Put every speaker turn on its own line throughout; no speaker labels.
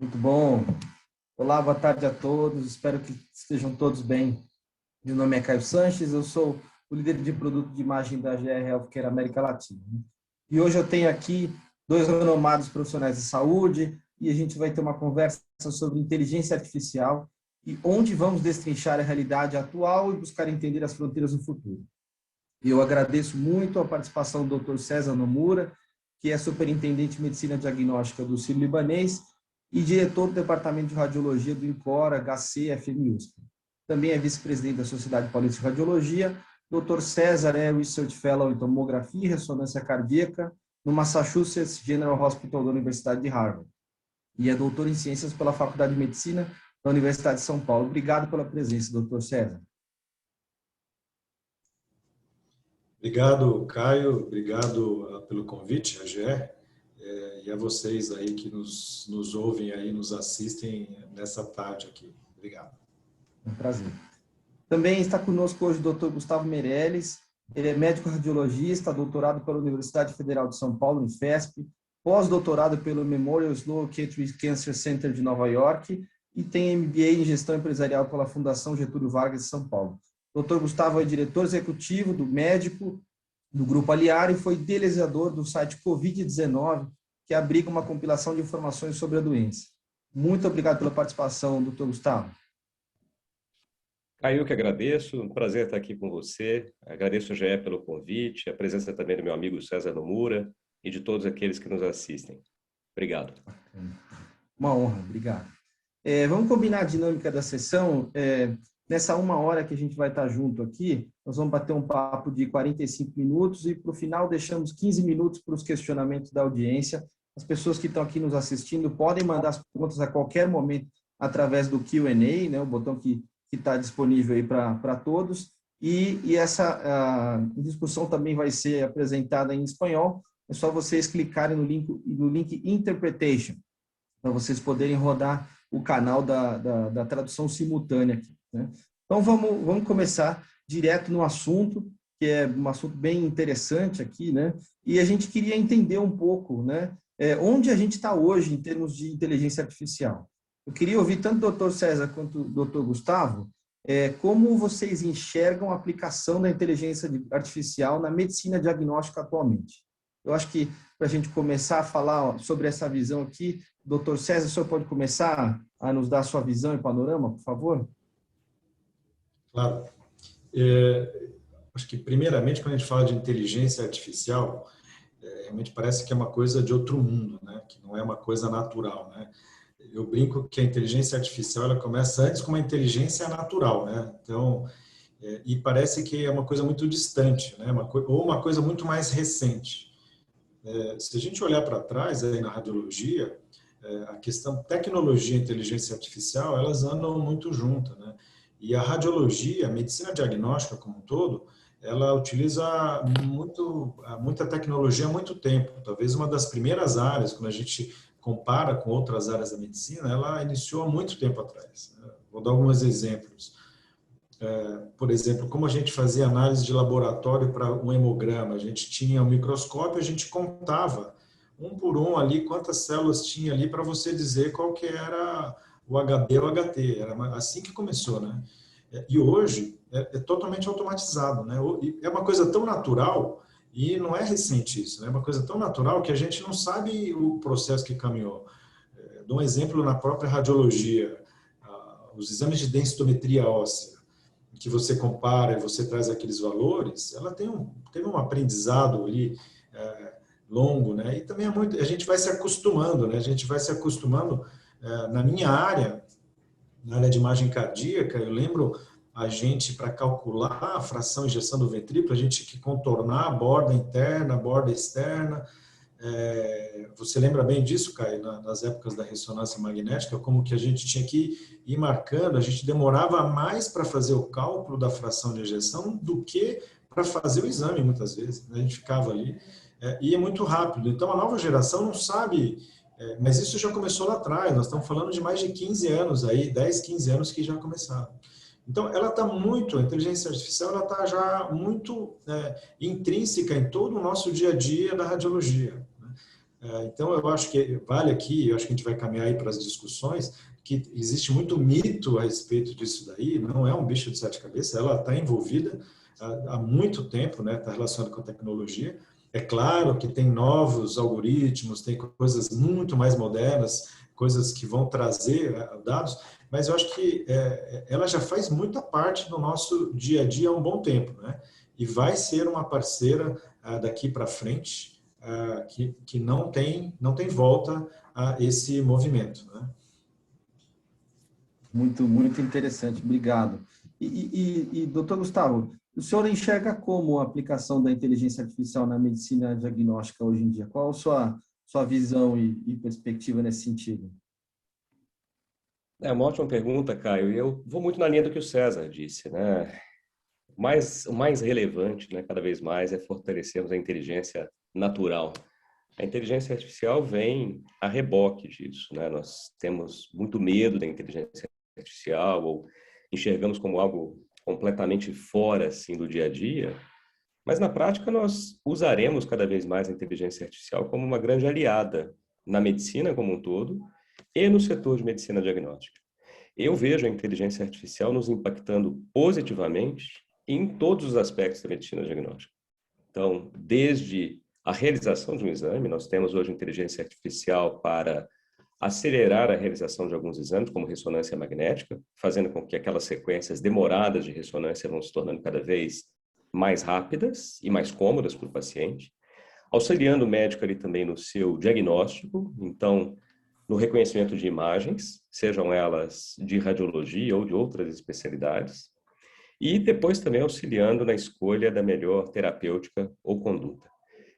Muito bom. Olá, boa tarde a todos. Espero que estejam todos bem. Meu nome é Caio Sanches, eu sou o líder de produto de imagem da GR Healthcare América Latina. E hoje eu tenho aqui dois renomados profissionais de saúde e a gente vai ter uma conversa sobre inteligência artificial e onde vamos destrinchar a realidade atual e buscar entender as fronteiras do futuro. Eu agradeço muito a participação do Dr. César Nomura, que é superintendente de medicina diagnóstica do Sírio-Libanês e diretor do departamento de radiologia do INCOR HC FMUSP. Também é vice-presidente da Sociedade Paulista de Radiologia. Dr. César é Research Fellow em Tomografia e Ressonância Cardíaca no Massachusetts General Hospital da Universidade de Harvard. E é doutor em Ciências pela Faculdade de Medicina da Universidade de São Paulo. Obrigado pela presença, Dr. César.
Obrigado, Caio. Obrigado pelo convite, a GE, e a vocês aí que nos ouvem aí, nos assistem nessa tarde aqui. Obrigado.
É um prazer. Também está conosco hoje o Dr. Gustavo Meirelles. Ele é médico radiologista, doutorado pela Universidade Federal de São Paulo, Unifesp, pós-doutorado pelo Memorial Sloan Kettering Cancer Center de Nova York e tem MBA em Gestão Empresarial pela Fundação Getúlio Vargas de São Paulo. O Dr. Gustavo é diretor executivo do médico do Grupo Aliar e foi idealizador do site Covid-19, que abriga uma compilação de informações sobre a doença. Muito obrigado pela participação, Dr. Gustavo.
Caio, que agradeço, um prazer estar aqui com você. Agradeço a GE pelo convite, a presença também do meu amigo César Nomura e de todos aqueles que nos assistem. Obrigado.
Uma honra, obrigado. Vamos combinar a dinâmica da sessão. Nessa 1 hora que a gente vai estar junto aqui, nós vamos bater um papo de 45 minutos e, para o final, deixamos 15 minutos para os questionamentos da audiência. As pessoas que estão aqui nos assistindo podem mandar as perguntas a qualquer momento através do Q&A, né, o botão que está disponível aí para todos. E essa discussão também vai ser apresentada em espanhol. É só vocês clicarem no link Interpretation, para vocês poderem rodar o canal da tradução simultânea aqui, né? Então, vamos começar direto no assunto, que é um assunto bem interessante aqui, né? E a gente queria entender um pouco, né, onde a gente está hoje em termos de inteligência artificial. Eu queria ouvir tanto o Dr. César quanto o Dr. Gustavo, como vocês enxergam a aplicação da inteligência artificial na medicina diagnóstica atualmente. Eu acho que, para a gente começar a falar sobre essa visão aqui, Dr. César, o senhor pode começar a nos dar a sua visão e panorama, por favor?
Claro. Acho que, primeiramente, quando a gente fala de inteligência artificial, realmente parece que é uma coisa de outro mundo, né? Que não é uma coisa natural, né? Eu brinco que a inteligência artificial ela começa antes com uma inteligência natural, né? Então, e parece que é uma coisa muito distante, né? Ou uma coisa muito mais recente. Se a gente olhar para trás aí na radiologia, a questão tecnologia e inteligência artificial, elas andam muito juntas, né? E a radiologia, a medicina diagnóstica como um todo, ela utiliza muita tecnologia há muito tempo. Talvez uma das primeiras áreas, quando a gente compara com outras áreas da medicina, ela iniciou há muito tempo atrás. Vou dar alguns exemplos. Por exemplo, como a gente fazia análise de laboratório para um hemograma, a gente tinha um microscópio, a gente contava um por um ali quantas células tinha ali para você dizer qual que era o HB ou HT. Era assim que começou, né? E hoje é totalmente automatizado, né? É uma coisa tão natural e não é recente isso, né? É uma coisa tão natural que a gente não sabe o processo que caminhou. Dou um exemplo na própria radiologia, os exames de densitometria óssea, que você compara e você traz aqueles valores, ela teve um aprendizado ali longo, né? E também a gente vai se acostumando, né? A gente vai se acostumando. Na minha área, na área de imagem cardíaca, eu lembro a gente, para calcular a fração de ejeção do ventrículo, a gente tinha que contornar a borda interna, a borda externa. Você lembra bem disso, Caio, nas épocas da ressonância magnética, como que a gente tinha que ir marcando, a gente demorava mais para fazer o cálculo da fração de ejeção do que para fazer o exame, muitas vezes. A gente ficava ali, e é muito rápido. Então, a nova geração não sabe, mas isso já começou lá atrás, nós estamos falando de mais de 15 anos aí, 10, 15 anos que já começaram. Então, ela está muito, a inteligência artificial, ela está já muito intrínseca em todo o nosso dia a dia da radiologia. Então, eu acho que vale aqui, eu acho que a gente vai caminhar aí para as discussões, que existe muito mito a respeito disso daí, não é um bicho de sete cabeças, ela está envolvida há muito tempo, né, está relacionada com a tecnologia. É claro que tem novos algoritmos, tem coisas muito mais modernas, coisas que vão trazer dados, mas eu acho que ela já faz muita parte do nosso dia a dia há um bom tempo, né? E vai ser uma parceira daqui para frente, que não tem volta a esse movimento, né?
Muito interessante, obrigado. Doutor Gustavo, o senhor enxerga como a aplicação da inteligência artificial na medicina diagnóstica hoje em dia? Qual a sua visão e perspectiva nesse sentido?
É uma ótima pergunta, Caio. E eu vou muito na linha do que o César disse, né? O mais relevante, né, cada vez mais, é fortalecermos a inteligência natural. A inteligência artificial vem a reboque disso, né? Nós temos muito medo da inteligência artificial ou enxergamos como algo completamente fora assim do dia a dia, mas na prática nós usaremos cada vez mais a inteligência artificial como uma grande aliada na medicina como um todo e no setor de medicina diagnóstica. Eu vejo a inteligência artificial nos impactando positivamente em todos os aspectos da medicina diagnóstica. Então, desde a realização de um exame, nós temos hoje inteligência artificial para acelerar a realização de alguns exames, como ressonância magnética, fazendo com que aquelas sequências demoradas de ressonância vão se tornando cada vez mais rápidas e mais cômodas para o paciente, auxiliando o médico ali também no seu diagnóstico, então, no reconhecimento de imagens, sejam elas de radiologia ou de outras especialidades, e depois também auxiliando na escolha da melhor terapêutica ou conduta.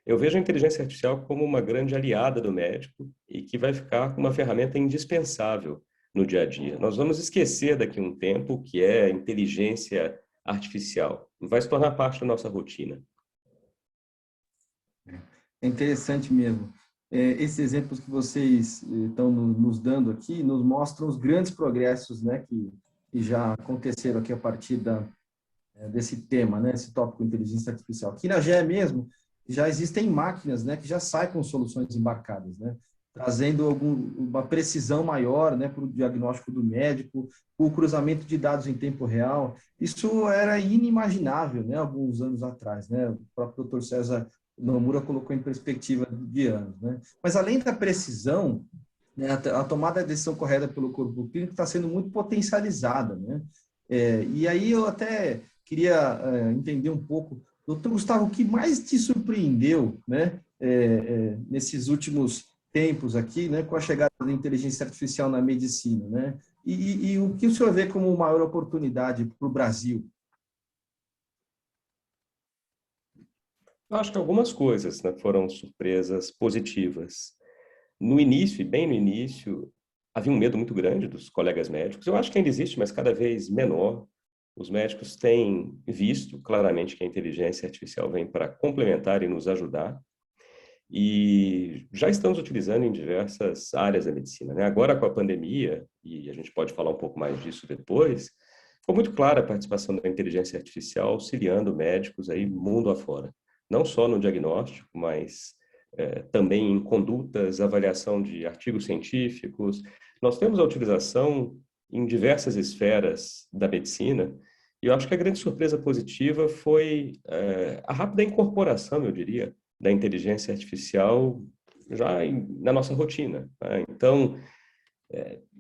Eu vejo a inteligência artificial como uma grande aliada do médico e que vai ficar como uma ferramenta indispensável no dia a dia. Nós vamos esquecer daqui a um tempo o que é inteligência artificial. Vai se tornar parte da nossa rotina.
É interessante mesmo. Esses exemplos que vocês estão nos dando aqui nos mostram os grandes progressos, né, que já aconteceram aqui a partir desse tema, né, esse tópico inteligência artificial. Aqui na GE mesmo, já existem máquinas, né, que já saem com soluções embarcadas, né, trazendo uma precisão maior, né, para o diagnóstico do médico, o cruzamento de dados em tempo real. Isso era inimaginável, né, alguns anos atrás, né? O próprio Dr. César Nomura colocou em perspectiva de anos, né? Mas além da precisão, né, a tomada de decisão correta pelo corpo clínico está sendo muito potencializada, né? E aí eu até queria entender um pouco, doutor Gustavo, o que mais te surpreendeu, né, nesses últimos tempos aqui, né, com a chegada da inteligência artificial na medicina, né? E o que o senhor vê como maior oportunidade para o Brasil?
Eu acho que algumas coisas, né, foram surpresas positivas. No início, e bem no início, havia um medo muito grande dos colegas médicos. Eu acho que ainda existe, mas cada vez menor. Os médicos têm visto claramente que a inteligência artificial vem para complementar e nos ajudar. E já estamos utilizando em diversas áreas da medicina, né? Agora, com a pandemia, e a gente pode falar um pouco mais disso depois, ficou muito clara a participação da inteligência artificial auxiliando médicos aí mundo afora. Não só no diagnóstico, mas também em condutas, avaliação de artigos científicos. Nós temos a utilização em diversas esferas da medicina, e eu acho que a grande surpresa positiva foi a rápida incorporação, eu diria, da inteligência artificial na nossa rotina, né? Então,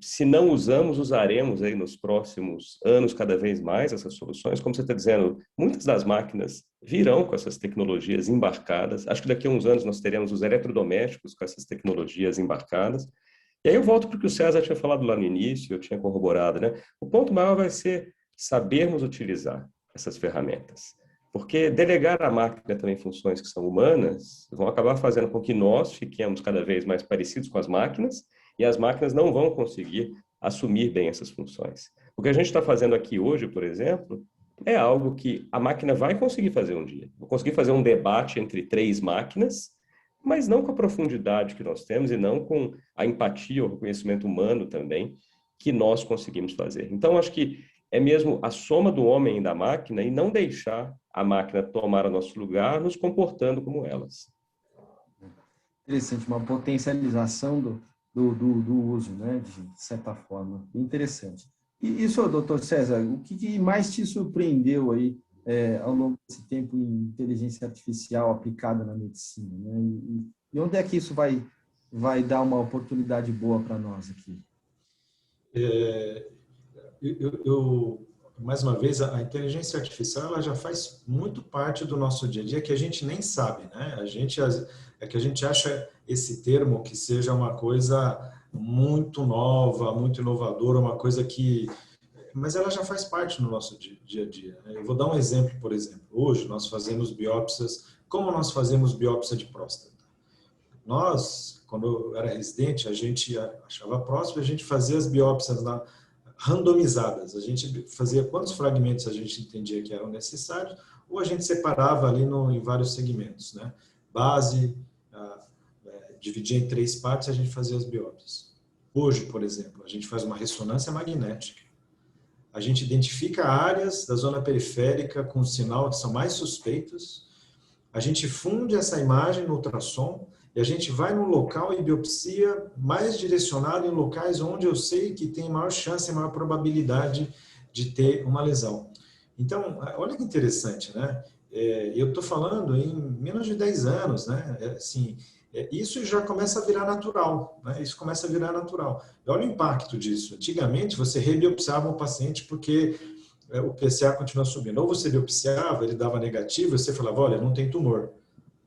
se não usamos, usaremos aí nos próximos anos cada vez mais essas soluções. Como você está dizendo, muitas das máquinas virão com essas tecnologias embarcadas. Acho que daqui a uns anos nós teremos os eletrodomésticos com essas tecnologias embarcadas. E aí eu volto para o que o César tinha falado lá no início, eu tinha corroborado, né? O ponto maior vai ser sabermos utilizar essas ferramentas. Porque delegar à máquina também funções que são humanas vão acabar fazendo com que nós fiquemos cada vez mais parecidos com as máquinas e as máquinas não vão conseguir assumir bem essas funções. O que a gente está fazendo aqui hoje, por exemplo, é algo que a máquina vai conseguir fazer um dia. Vou conseguir fazer um debate entre três máquinas, mas não com a profundidade que nós temos e não com a empatia, o reconhecimento humano também que nós conseguimos fazer. Então, acho que é mesmo a soma do homem e da máquina e não deixar a máquina tomar o nosso lugar nos comportando como elas.
Interessante, uma potencialização do uso, né, de certa forma. Interessante. E isso, doutor César, o que mais te surpreendeu aí ao longo desse tempo em inteligência artificial aplicada na medicina, né? E onde é que isso vai dar uma oportunidade boa para nós aqui?
É, mais uma vez, a inteligência artificial ela já faz muito parte do nosso dia a dia que a gente nem sabe, né? É que a gente acha esse termo que seja uma coisa muito nova, muito inovadora, uma coisa que mas ela já faz parte do nosso dia a dia, né? Eu vou dar um exemplo, por exemplo. Hoje nós fazemos biópsias, como nós fazemos biópsia de próstata? Nós, quando eu era residente, a gente achava próximo, a gente fazia as biópsias randomizadas. A gente fazia quantos fragmentos a gente entendia que eram necessários, ou a gente separava ali em vários segmentos, né? Base, dividia em 3 partes, a gente fazia as biópsias. Hoje, por exemplo, a gente faz uma ressonância magnética. A gente identifica áreas da zona periférica com sinal que são mais suspeitos. A gente funde essa imagem no ultrassom e a gente vai no local e biopsia mais direcionado em locais onde eu sei que tem maior chance e maior probabilidade de ter uma lesão. Então, olha que interessante, né? Eu estou falando em menos de 10 anos, né? Assim, isso já começa a virar natural, né? Isso começa a virar natural. E olha o impacto disso. Antigamente, você rebiopsiava um paciente porque o PSA continua subindo. Ou você biopsiava, ele dava negativo, e você falava, olha, não tem tumor.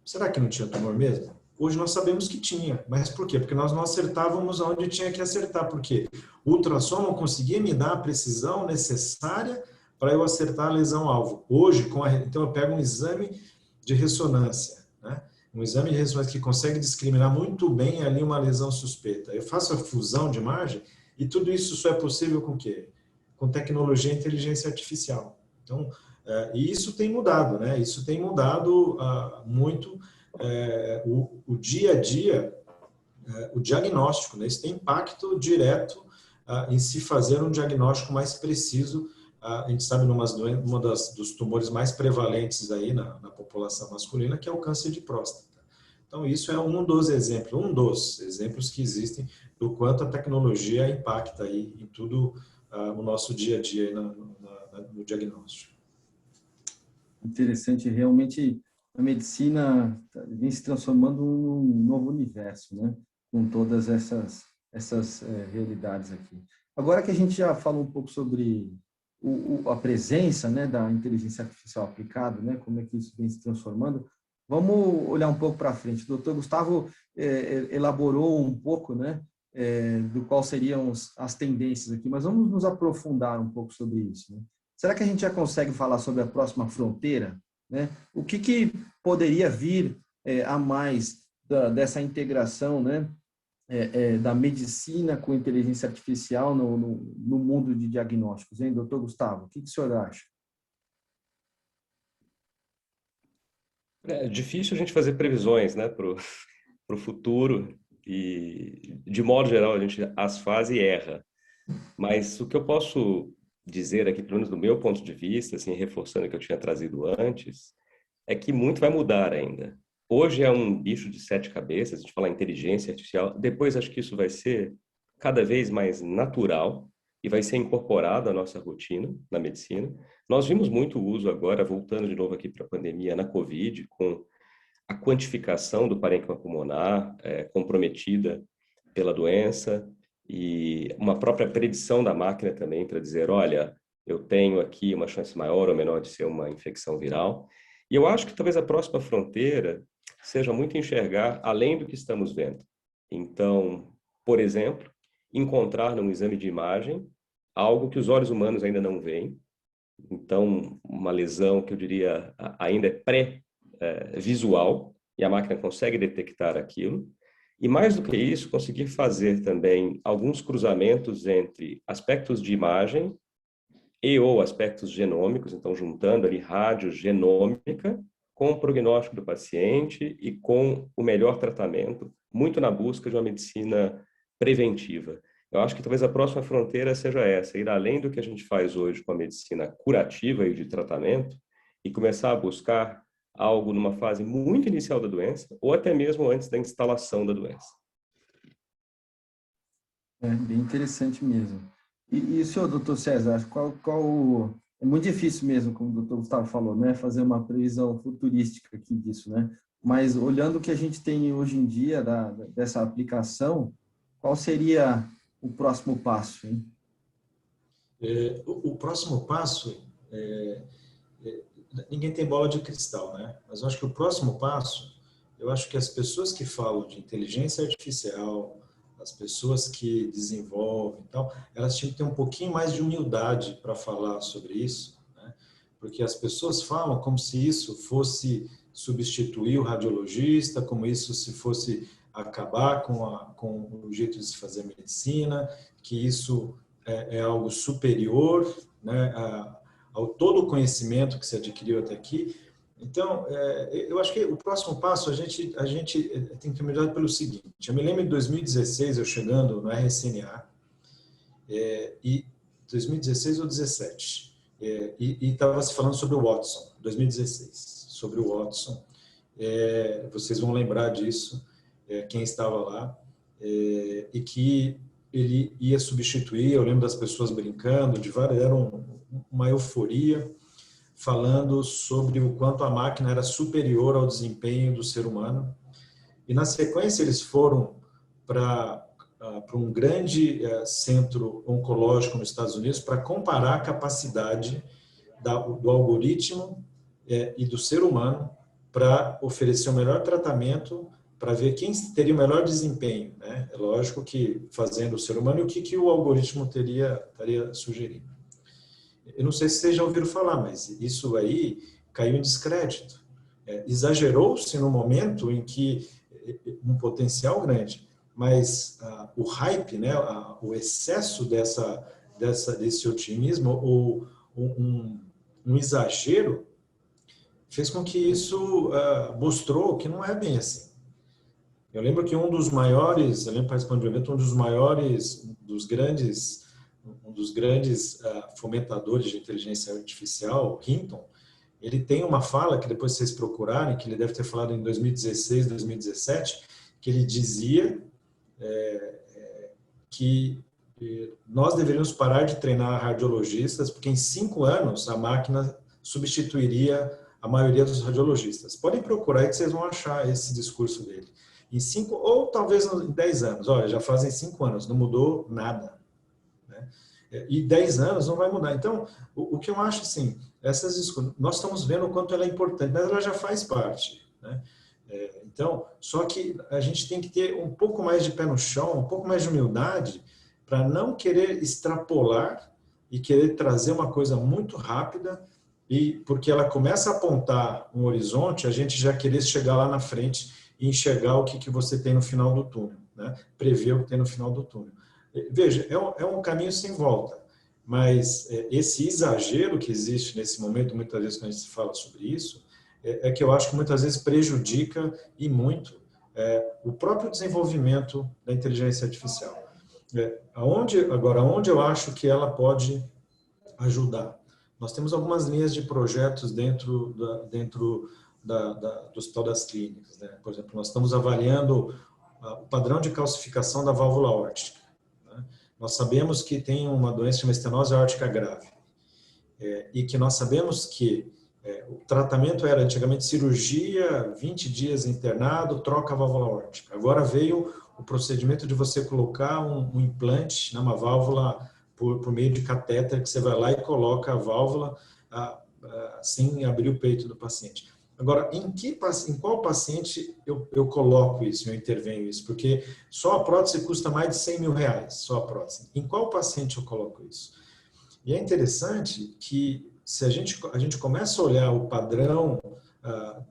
Será que não tinha tumor mesmo? Hoje nós sabemos que tinha. Mas por quê? Porque nós não acertávamos onde tinha que acertar. Por quê? O ultrassom não conseguia me dar a precisão necessária para eu acertar a lesão-alvo. Hoje, então eu pego um exame de ressonância, né? Um exame de ressonância que consegue discriminar muito bem ali uma lesão suspeita. Eu faço a fusão de imagem e tudo isso só é possível com o quê? Com tecnologia e inteligência artificial. Então, e isso tem mudado, né? Isso tem mudado muito o dia a dia, o diagnóstico, né? Isso tem impacto direto em se fazer um diagnóstico mais preciso. A gente sabe dos tumores mais prevalentes aí na população masculina, que é o câncer de próstata. Então, isso é um dos exemplos que existem do quanto a tecnologia impacta aí em tudo o nosso dia a dia no diagnóstico.
Interessante, realmente a medicina vem se transformando num novo universo, né? Com todas essas realidades aqui. Agora que a gente já falou um pouco sobre a presença, né, da inteligência artificial aplicada, né? Como é que isso vem se transformando, vamos olhar um pouco para frente. O doutor Gustavo elaborou um pouco, né, do qual seriam as tendências aqui, mas vamos nos aprofundar um pouco sobre isso, né? Será que a gente já consegue falar sobre a próxima fronteira, né? O que poderia vir a mais dessa integração, né, da medicina com inteligência artificial no mundo de diagnósticos, hein, doutor Gustavo? O que o senhor acha?
É difícil a gente fazer previsões, né, para o futuro e, de modo geral, a gente as faz e erra. Mas o que eu posso dizer aqui, pelo menos do meu ponto de vista, assim, reforçando o que eu tinha trazido antes, é que muito vai mudar ainda. Hoje é um bicho de 7 cabeças, a gente fala inteligência artificial, depois acho que isso vai ser cada vez mais natural e vai ser incorporado à nossa rotina na medicina. Nós vimos muito uso agora, voltando de novo aqui para a pandemia, na Covid, com a quantificação do parênquima pulmonar comprometida pela doença e uma própria predição da máquina também para dizer, olha, eu tenho aqui uma chance maior ou menor de ser uma infecção viral. E eu acho que talvez a próxima fronteira seja muito enxergar além do que estamos vendo. Então, por exemplo, encontrar num exame de imagem algo que os olhos humanos ainda não veem. Então, uma lesão que eu diria ainda é pré-visual e a máquina consegue detectar aquilo. E mais do que isso, conseguir fazer também alguns cruzamentos entre aspectos de imagem e ou aspectos genômicos, então juntando ali radiogenômica com o prognóstico do paciente e com o melhor tratamento, muito na busca de uma medicina preventiva. Eu acho que talvez a próxima fronteira seja essa, ir além do que a gente faz hoje com a medicina curativa e de tratamento e começar a buscar algo numa fase muito inicial da doença ou até mesmo antes da instalação da doença.
É bem interessante mesmo. E o senhor, doutor César, é muito difícil mesmo, como o doutor Gustavo falou, né, fazer uma previsão futurística aqui disso, né? Mas olhando o que a gente tem hoje em dia dessa aplicação, qual seria o próximo passo, hein?
O próximo passo, ninguém tem bola de cristal, né? Mas eu acho que o próximo passo, eu acho que as pessoas que falam de inteligência artificial, as pessoas que desenvolvem e tal, elas tinham que ter um pouquinho mais de humildade para falar sobre isso, né? Porque as pessoas falam como se isso fosse substituir o radiologista, como isso se fosse acabar com o jeito de se fazer medicina, que isso é algo superior, né, ao todo o conhecimento que se adquiriu até aqui. Então, eu acho que o próximo passo a gente tem que melhorar pelo seguinte. Eu me lembro de 2016, eu chegando no RSNA, e 2016 ou 17, e estava se falando sobre o Watson, 2016, sobre o Watson. Vocês vão lembrar disso, quem estava lá, e que ele ia substituir, eu lembro das pessoas brincando, era uma euforia, falando sobre o quanto a máquina era superior ao desempenho do ser humano. E, na sequência, eles foram para um grande centro oncológico nos Estados Unidos para comparar a capacidade do algoritmo e do ser humano para oferecer o melhor tratamento, para ver quem teria o melhor desempenho, né? É lógico que fazendo o ser humano e o que o algoritmo estaria sugerindo. Eu não sei se vocês já ouviram falar, mas isso aí caiu em descrédito. Exagerou-se no momento em que um potencial grande, mas o hype, né, o excesso desse otimismo, ou um exagero, fez com que isso mostrou que não é bem assim. Eu lembro que um dos maiores fomentadores de inteligência artificial, Hinton, ele tem uma fala que depois vocês procurarem, que ele deve ter falado em 2016, 2017, que ele dizia que nós deveríamos parar de treinar radiologistas, porque em 5 anos a máquina substituiria a maioria dos radiologistas. Podem procurar aí que vocês vão achar esse discurso dele. Em 5, ou talvez em 10 anos. Olha, já fazem 5 anos, não mudou nada, né? E 10 anos não vai mudar. Então, o que eu acho, assim, essas discussões, nós estamos vendo o quanto ela é importante, mas ela já faz parte, né? Então, só que a gente tem que ter um pouco mais de pé no chão, um pouco mais de humildade, para não querer extrapolar e querer trazer uma coisa muito rápida, e porque ela começa a apontar um horizonte, a gente já querer chegar lá na frente e enxergar o que você tem no final do túnel, né? Prever o que tem no final do túnel. Veja, é um caminho sem volta, mas esse exagero que existe nesse momento, muitas vezes quando a gente fala sobre isso, que eu acho que muitas vezes prejudica e muito o próprio desenvolvimento da inteligência artificial. Onde eu acho que ela pode ajudar? Nós temos algumas linhas de projetos dentro do Hospital das Clínicas, né? Por exemplo, nós estamos avaliando o padrão de calcificação da válvula aórtica, né? Nós sabemos que tem uma doença chamada estenose aórtica grave, e que nós sabemos que o tratamento era antigamente cirurgia, 20 dias internado, troca a válvula aórtica. Agora veio o procedimento de você colocar um implante numa válvula por meio de catéter, que você vai lá e coloca a válvula sem abrir o peito do paciente. Agora, em qual paciente eu coloco isso, eu intervenho isso? Porque só a prótese custa mais de 100 mil reais, só a prótese. Em qual paciente eu coloco isso? E é interessante que se a gente começa a olhar o padrão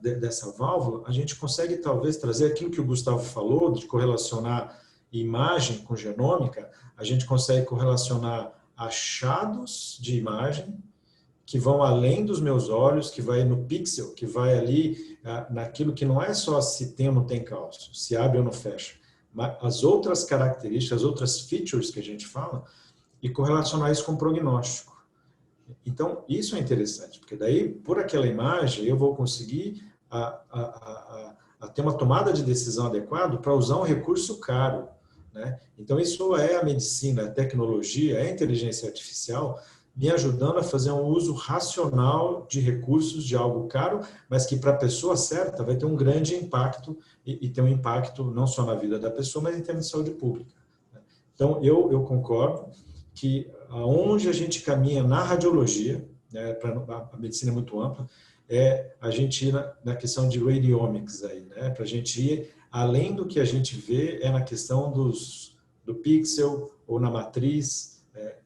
dessa válvula, a gente consegue talvez trazer aquilo que o Gustavo falou, de correlacionar imagem com genômica, a gente consegue correlacionar achados de imagem que vão além dos meus olhos, que vai no pixel, que vai ali naquilo que não é só se tem ou não tem cálcio, se abre ou não fecha, mas as outras características, as outras features que a gente fala, e correlacionar isso com o prognóstico. Então, isso é interessante, porque daí, por aquela imagem, eu vou conseguir a ter uma tomada de decisão adequada para usar um recurso caro, né? Então, isso é a medicina, a tecnologia, a inteligência artificial me ajudando a fazer um uso racional de recursos de algo caro, mas que para a pessoa certa vai ter um grande impacto e ter um impacto não só na vida da pessoa, mas em termos de saúde pública. Então, eu concordo que aonde a gente caminha na radiologia, né, a medicina é muito ampla, é a gente ir na questão de radiomics aí, né, para a gente ir além do que a gente vê é na questão do pixel ou na matriz,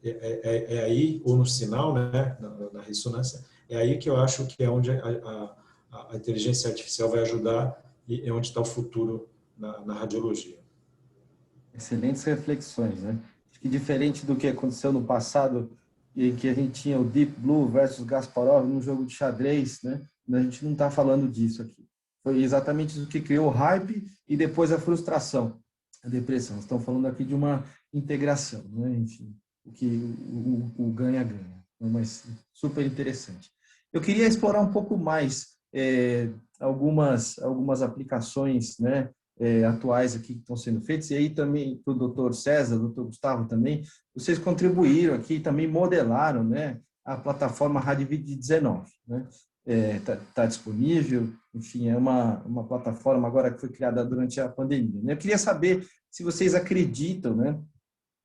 é aí, ou no sinal, né, na ressonância, é aí que eu acho que é onde a inteligência artificial vai ajudar e é onde está o futuro na radiologia.
Excelentes reflexões, né? Acho que diferente do que aconteceu no passado, em que a gente tinha o Deep Blue versus Kasparov num jogo de xadrez, né? A gente não está falando disso aqui. Foi exatamente isso que criou o hype e depois a frustração, a depressão. Estamos falando aqui de uma integração, né? Enfim, o que o ganha-ganha. Mas super interessante. Eu queria explorar um pouco mais algumas aplicações, né? Atuais aqui que estão sendo feitos, e aí também para o doutor César, doutor Gustavo também, vocês contribuíram aqui, também modelaram, né, a plataforma Radvid 19, né? Tá disponível, enfim, é uma plataforma agora que foi criada durante a pandemia, né? Eu queria saber se vocês acreditam, né,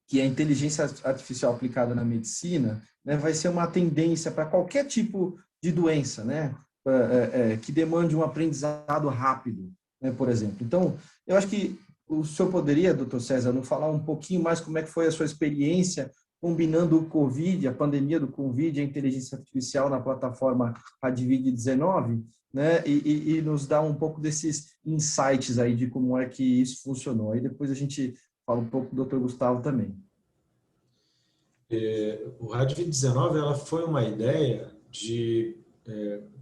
que a inteligência artificial aplicada na medicina, né, vai ser uma tendência para qualquer tipo de doença, né, que demande um aprendizado rápido, né, por exemplo. Então, eu acho que o senhor poderia, doutor César, nos falar um pouquinho mais como é que foi a sua experiência combinando o Covid, a pandemia do Covid, a inteligência artificial na plataforma Radvid 19, né, e nos dar um pouco desses insights aí de como é que isso funcionou. Aí depois a gente fala um pouco do Dr. Gustavo também.
O Radvid 19 ela foi uma ideia de...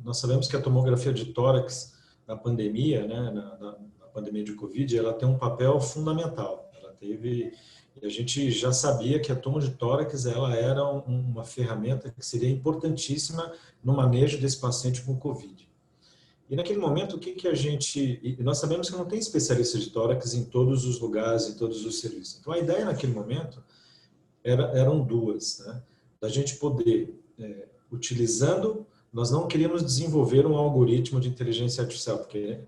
nós sabemos que a tomografia de tórax na pandemia, né, na pandemia de Covid, ela tem um papel fundamental. Ela teve... E a gente já sabia que a tomo de tórax ela era uma ferramenta que seria importantíssima no manejo desse paciente com Covid. E naquele momento, o que a gente... E nós sabemos que não tem especialista de tórax em todos os lugares, em todos os serviços. Então, a ideia naquele momento eram duas, né? Da gente poder, utilizando... Nós não queríamos desenvolver um algoritmo de inteligência artificial, porque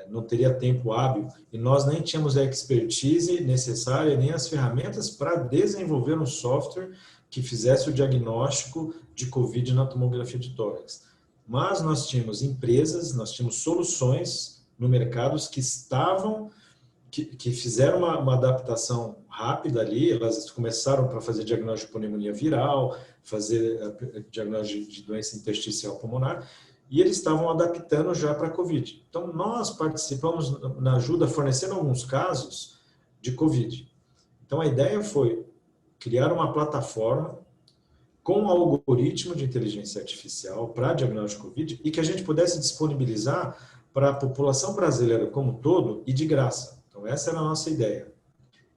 não teria tempo hábil e nós nem tínhamos a expertise necessária, nem as ferramentas para desenvolver um software que fizesse o diagnóstico de Covid na tomografia de tórax. Mas nós tínhamos empresas, nós tínhamos soluções no mercado que fizeram uma adaptação rápida ali, elas começaram para fazer diagnóstico de pneumonia viral, fazer diagnóstico de doença intersticial pulmonar, e eles estavam adaptando já para a Covid. Então, nós participamos na ajuda, fornecendo alguns casos de Covid. Então, a ideia foi criar uma plataforma com um algoritmo de inteligência artificial para diagnóstico de Covid e que a gente pudesse disponibilizar para a população brasileira como um todo e de graça. Então, essa era a nossa ideia.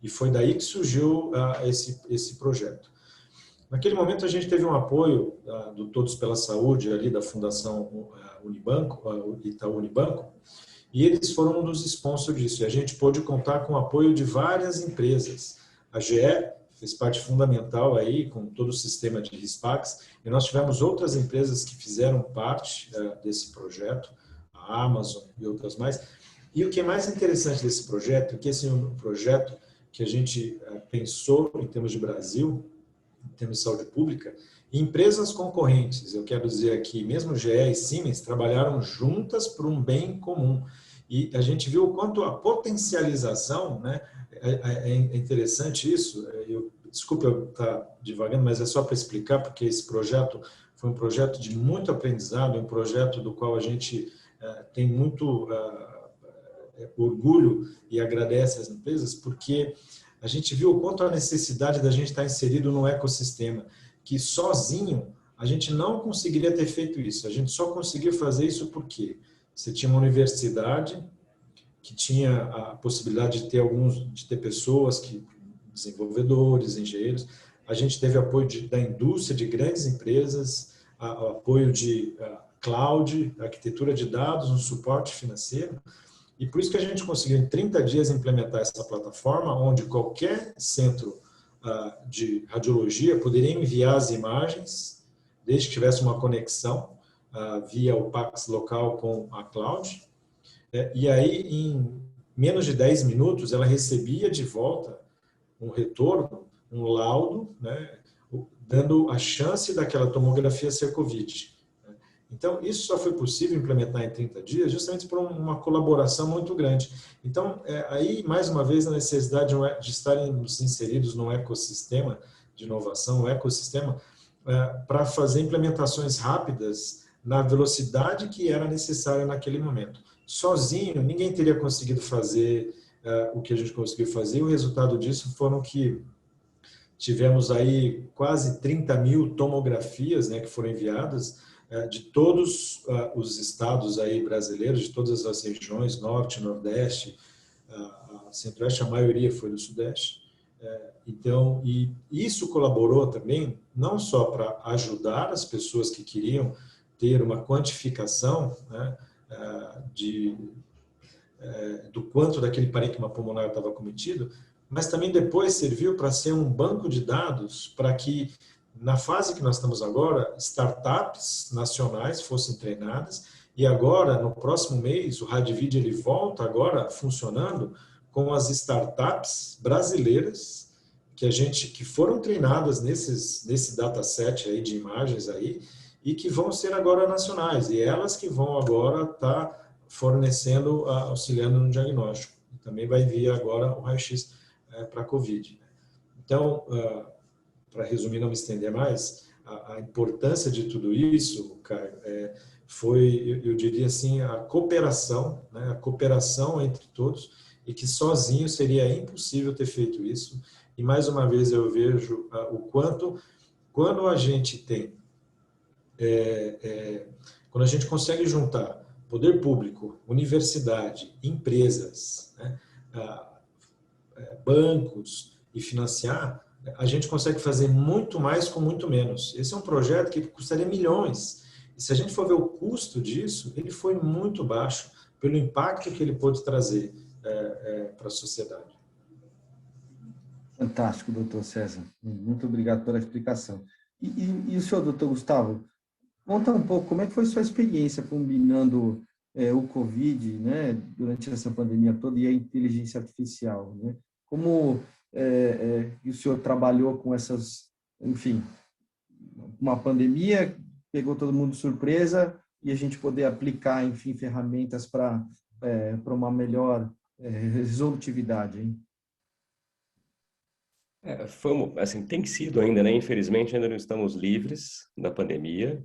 E foi daí que surgiu esse projeto. Naquele momento, a gente teve um apoio do Todos pela Saúde, ali da Fundação Unibanco, Itaú Unibanco, e eles foram um dos sponsors disso. E a gente pôde contar com o apoio de várias empresas. A GE fez parte fundamental aí, com todo o sistema de RISPAX, e nós tivemos outras empresas que fizeram parte desse projeto, a Amazon e outras mais. E o que é mais interessante desse projeto é que esse é um projeto que a gente pensou em termos de Brasil, em termos de saúde pública, e empresas concorrentes, eu quero dizer aqui, mesmo GE e Siemens trabalharam juntas por um bem comum. E a gente viu o quanto a potencialização, né, é interessante isso. Desculpa eu estar divagando, mas é só para explicar, porque esse projeto foi um projeto de muito aprendizado, um projeto do qual a gente tem muito orgulho e agradece às empresas, porque a gente viu o quanto a necessidade da gente estar inserido num ecossistema, que sozinho a gente não conseguiria ter feito isso. A gente só conseguiu fazer isso porque você tinha uma universidade que tinha a possibilidade de ter pessoas, desenvolvedores, engenheiros. A gente teve apoio da indústria, de grandes empresas, apoio de cloud, arquitetura de dados, um suporte financeiro. E por isso que a gente conseguiu, em 30 dias, implementar essa plataforma, onde qualquer centro de radiologia poderia enviar as imagens, desde que tivesse uma conexão via o PACS local com a cloud. E aí, em menos de 10 minutos, ela recebia de volta um retorno, um laudo, né, dando a chance daquela tomografia ser COVID. Então, isso só foi possível implementar em 30 dias justamente por uma colaboração muito grande. Então, aí, mais uma vez, a necessidade de estarmos inseridos num ecossistema de inovação, um ecossistema para fazer implementações rápidas na velocidade que era necessária naquele momento. Sozinho, ninguém teria conseguido fazer o que a gente conseguiu fazer, e o resultado disso foram que tivemos aí quase 30 mil tomografias, né, que foram enviadas de todos os estados aí brasileiros, de todas as regiões, Norte, Nordeste, Centro-Oeste, a maioria foi do Sudeste. Então, e isso colaborou também, não só para ajudar as pessoas que queriam ter uma quantificação, né, do quanto daquele parênquima pulmonar estava cometido, mas também depois serviu para ser um banco de dados para que, na fase que nós estamos agora, startups nacionais fossem treinadas, e agora, no próximo mês, o Radvid ele volta agora funcionando com as startups brasileiras que foram treinadas nesse dataset aí de imagens aí, e que vão ser agora nacionais, e elas que vão agora estar fornecendo, auxiliando no diagnóstico. Também vai vir agora o raio-x para a COVID. Então, para resumir, não me estender mais, a importância de tudo isso, Caio, foi, eu diria assim, a cooperação, né? A cooperação entre todos, e que sozinho seria impossível ter feito isso. E, mais uma vez, eu vejo o quanto, quando a gente tem, quando a gente consegue juntar poder público, universidade, empresas, né, bancos e financiar, a gente consegue fazer muito mais com muito menos. Esse é um projeto que custaria milhões. E se a gente for ver o custo disso, ele foi muito baixo pelo impacto que ele pôde trazer para a sociedade.
Fantástico, doutor César. Muito obrigado pela explicação. E o senhor, doutor Gustavo, conta um pouco como é que foi sua experiência combinando o COVID, né, durante essa pandemia toda, e a inteligência artificial, né? Como o senhor trabalhou com essas, enfim, uma pandemia, pegou todo mundo de surpresa, e a gente poder aplicar, enfim, ferramentas para uma melhor resolutividade, hein?
Assim, tem sido ainda, né? Infelizmente, ainda não estamos livres da pandemia.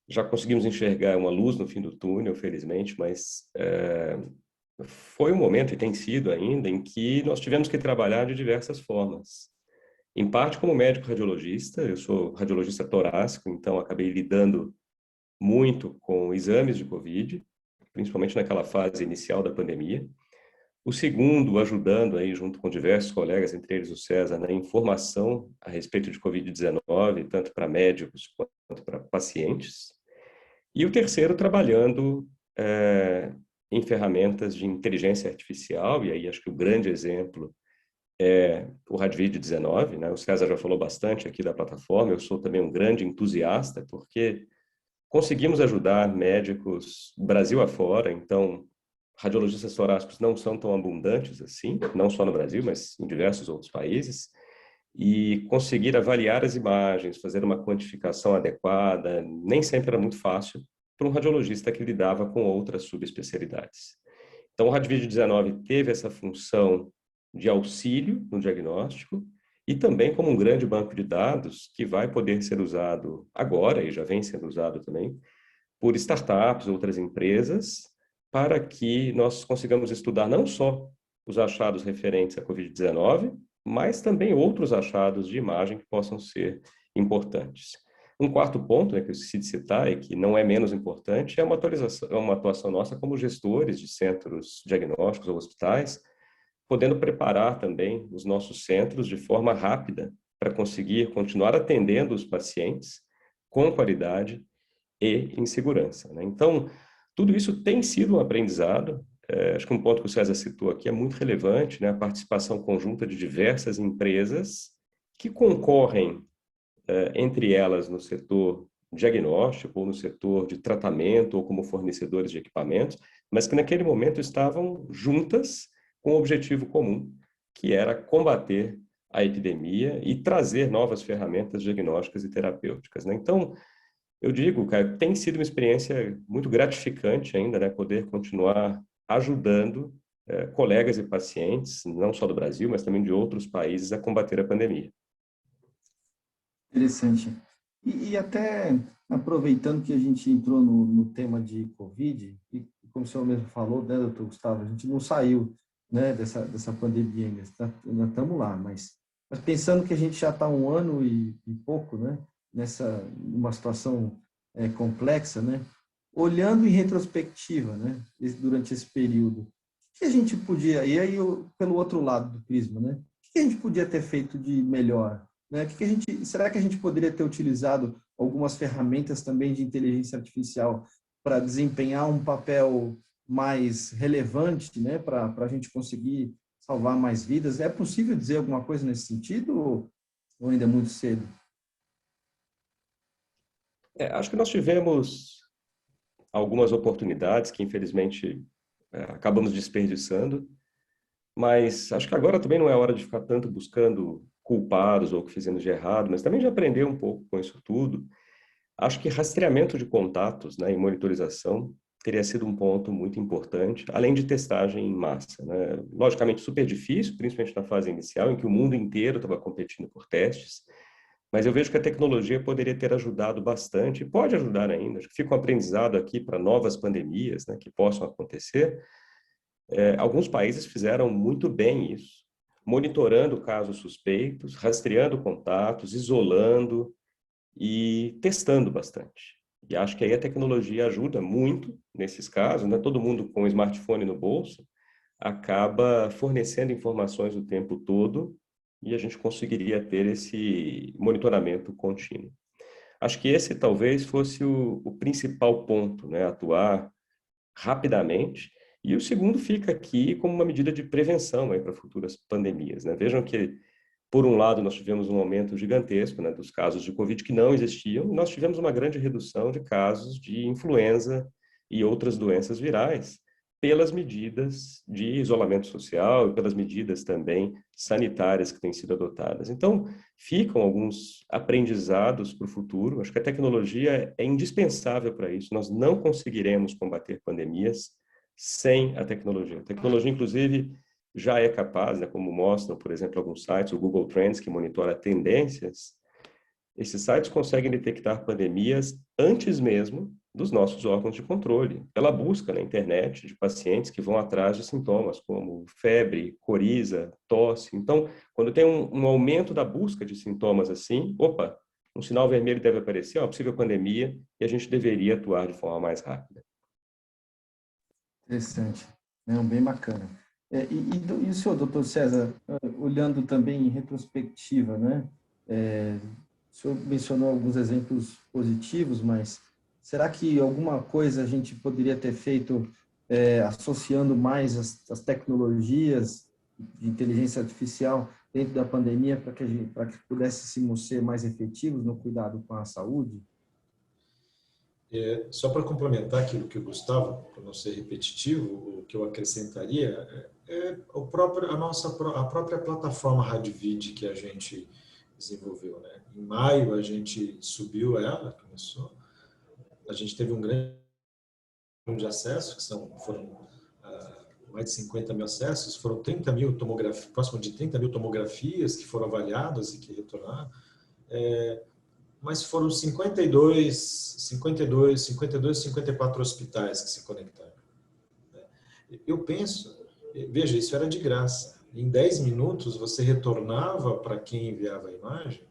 Já conseguimos enxergar uma luz no fim do túnel, felizmente, mas foi um momento, e tem sido ainda, em que nós tivemos que trabalhar de diversas formas. Em parte como médico radiologista, eu sou radiologista torácico, então acabei lidando muito com exames de COVID, principalmente naquela fase inicial da pandemia. O segundo, ajudando aí junto com diversos colegas, entre eles o César, na informação a respeito de COVID-19, tanto para médicos quanto para pacientes. E o terceiro, trabalhando em ferramentas de inteligência artificial, e aí acho que o grande exemplo é o Radvid-19, né? O César já falou bastante aqui da plataforma, eu sou também um grande entusiasta, porque conseguimos ajudar médicos Brasil afora, então radiologistas torácicos não são tão abundantes assim, não só no Brasil, mas em diversos outros países, e conseguir avaliar as imagens, fazer uma quantificação adequada, nem sempre era muito fácil para um radiologista que lidava com outras subespecialidades. Então, o Radvid-19 teve essa função de auxílio no diagnóstico e também como um grande banco de dados que vai poder ser usado agora, e já vem sendo usado também, por startups, outras empresas, para que nós consigamos estudar não só os achados referentes à Covid-19, mas também outros achados de imagem que possam ser importantes. Um quarto ponto, né, que eu esqueci de citar e que não é menos importante, é uma atuação nossa como gestores de centros diagnósticos ou hospitais, podendo preparar também os nossos centros de forma rápida para conseguir continuar atendendo os pacientes com qualidade e insegurança, né? Então, tudo isso tem sido um aprendizado. Acho que um ponto que o César citou aqui é muito relevante, né? A participação conjunta de diversas empresas que concorrem entre elas no setor diagnóstico ou no setor de tratamento ou como fornecedores de equipamentos, mas que naquele momento estavam juntas com um objetivo comum, que era combater a epidemia e trazer novas ferramentas diagnósticas e terapêuticas, né? Então, eu digo, cara, tem sido uma experiência muito gratificante ainda, né, poder continuar ajudando colegas e pacientes, não só do Brasil, mas também de outros países, a combater a pandemia.
Interessante. E até aproveitando que a gente entrou no tema de Covid, e como o senhor mesmo falou, né, doutor Gustavo, a gente não saiu, né, dessa pandemia ainda, ainda estamos lá, mas pensando que a gente já está um ano e pouco, né, numa situação complexa, né, olhando em retrospectiva, né, durante esse período, o que a gente podia, e aí pelo outro lado do prisma, né, o que a gente podia ter feito de melhor? Né? Será que a gente poderia ter utilizado algumas ferramentas também de inteligência artificial para desempenhar um papel mais relevante, né? Para a gente conseguir salvar mais vidas? É possível dizer alguma coisa nesse sentido ou ainda é muito cedo?
Acho que nós tivemos algumas oportunidades que, infelizmente, acabamos desperdiçando, mas acho que agora também não é hora de ficar tanto buscando culpados ou o que fizemos de errado, mas também de aprender um pouco com isso tudo. Acho que rastreamento de contatos, né, e monitorização teria sido um ponto muito importante, além de testagem em massa, né? Logicamente super difícil, principalmente na fase inicial, em que o mundo inteiro estava competindo por testes, mas eu vejo que a tecnologia poderia ter ajudado bastante, e pode ajudar ainda. Acho que fica um aprendizado aqui para novas pandemias, né, que possam acontecer. Alguns países fizeram muito bem isso, monitorando casos suspeitos, rastreando contatos, isolando e testando bastante. E acho que aí a tecnologia ajuda muito nesses casos, né? Todo mundo com o smartphone no bolso acaba fornecendo informações o tempo todo e a gente conseguiria ter esse monitoramento contínuo. Acho que esse talvez fosse o principal ponto, né? Atuar rapidamente. E o segundo fica aqui como uma medida de prevenção para futuras pandemias, né? Vejam que, por um lado, nós tivemos um aumento gigantesco, né, dos casos de Covid que não existiam, e nós tivemos uma grande redução de casos de influenza e outras doenças virais, pelas medidas de isolamento social e pelas medidas também sanitárias que têm sido adotadas. Então, ficam alguns aprendizados para o futuro. Acho que a tecnologia é indispensável para isso. Nós não conseguiremos combater pandemias sem a tecnologia. A tecnologia, inclusive, já é capaz, né, como mostram, por exemplo, alguns sites, o Google Trends, que monitora tendências, esses sites conseguem detectar pandemias antes mesmo dos nossos órgãos de controle, pela busca na internet de pacientes que vão atrás de sintomas como febre, coriza, tosse. Então, quando tem um aumento da busca de sintomas assim, opa, um sinal vermelho deve aparecer, uma possível pandemia, e a gente deveria atuar de forma mais rápida.
Interessante, né? Bem bacana. E o senhor, doutor César, olhando também em retrospectiva, né? O senhor mencionou alguns exemplos positivos, mas será que alguma coisa a gente poderia ter feito associando mais as tecnologias de inteligência artificial dentro da pandemia para que pudéssemos ser mais efetivos no cuidado com a saúde?
Só para complementar aquilo que o Gustavo, para não ser repetitivo, o que eu acrescentaria a própria plataforma Radvid que a gente desenvolveu, né? Em maio a gente subiu ela, começou, a gente teve um grande número de acessos, foram mais de 50 mil acessos, foram 30 mil tomografias, próximo de 30 mil tomografias que foram avaliadas e que retornaram. Mas foram 54 hospitais que se conectaram. Eu penso, veja, isso era de graça. Em 10 minutos você retornava para quem enviava a imagem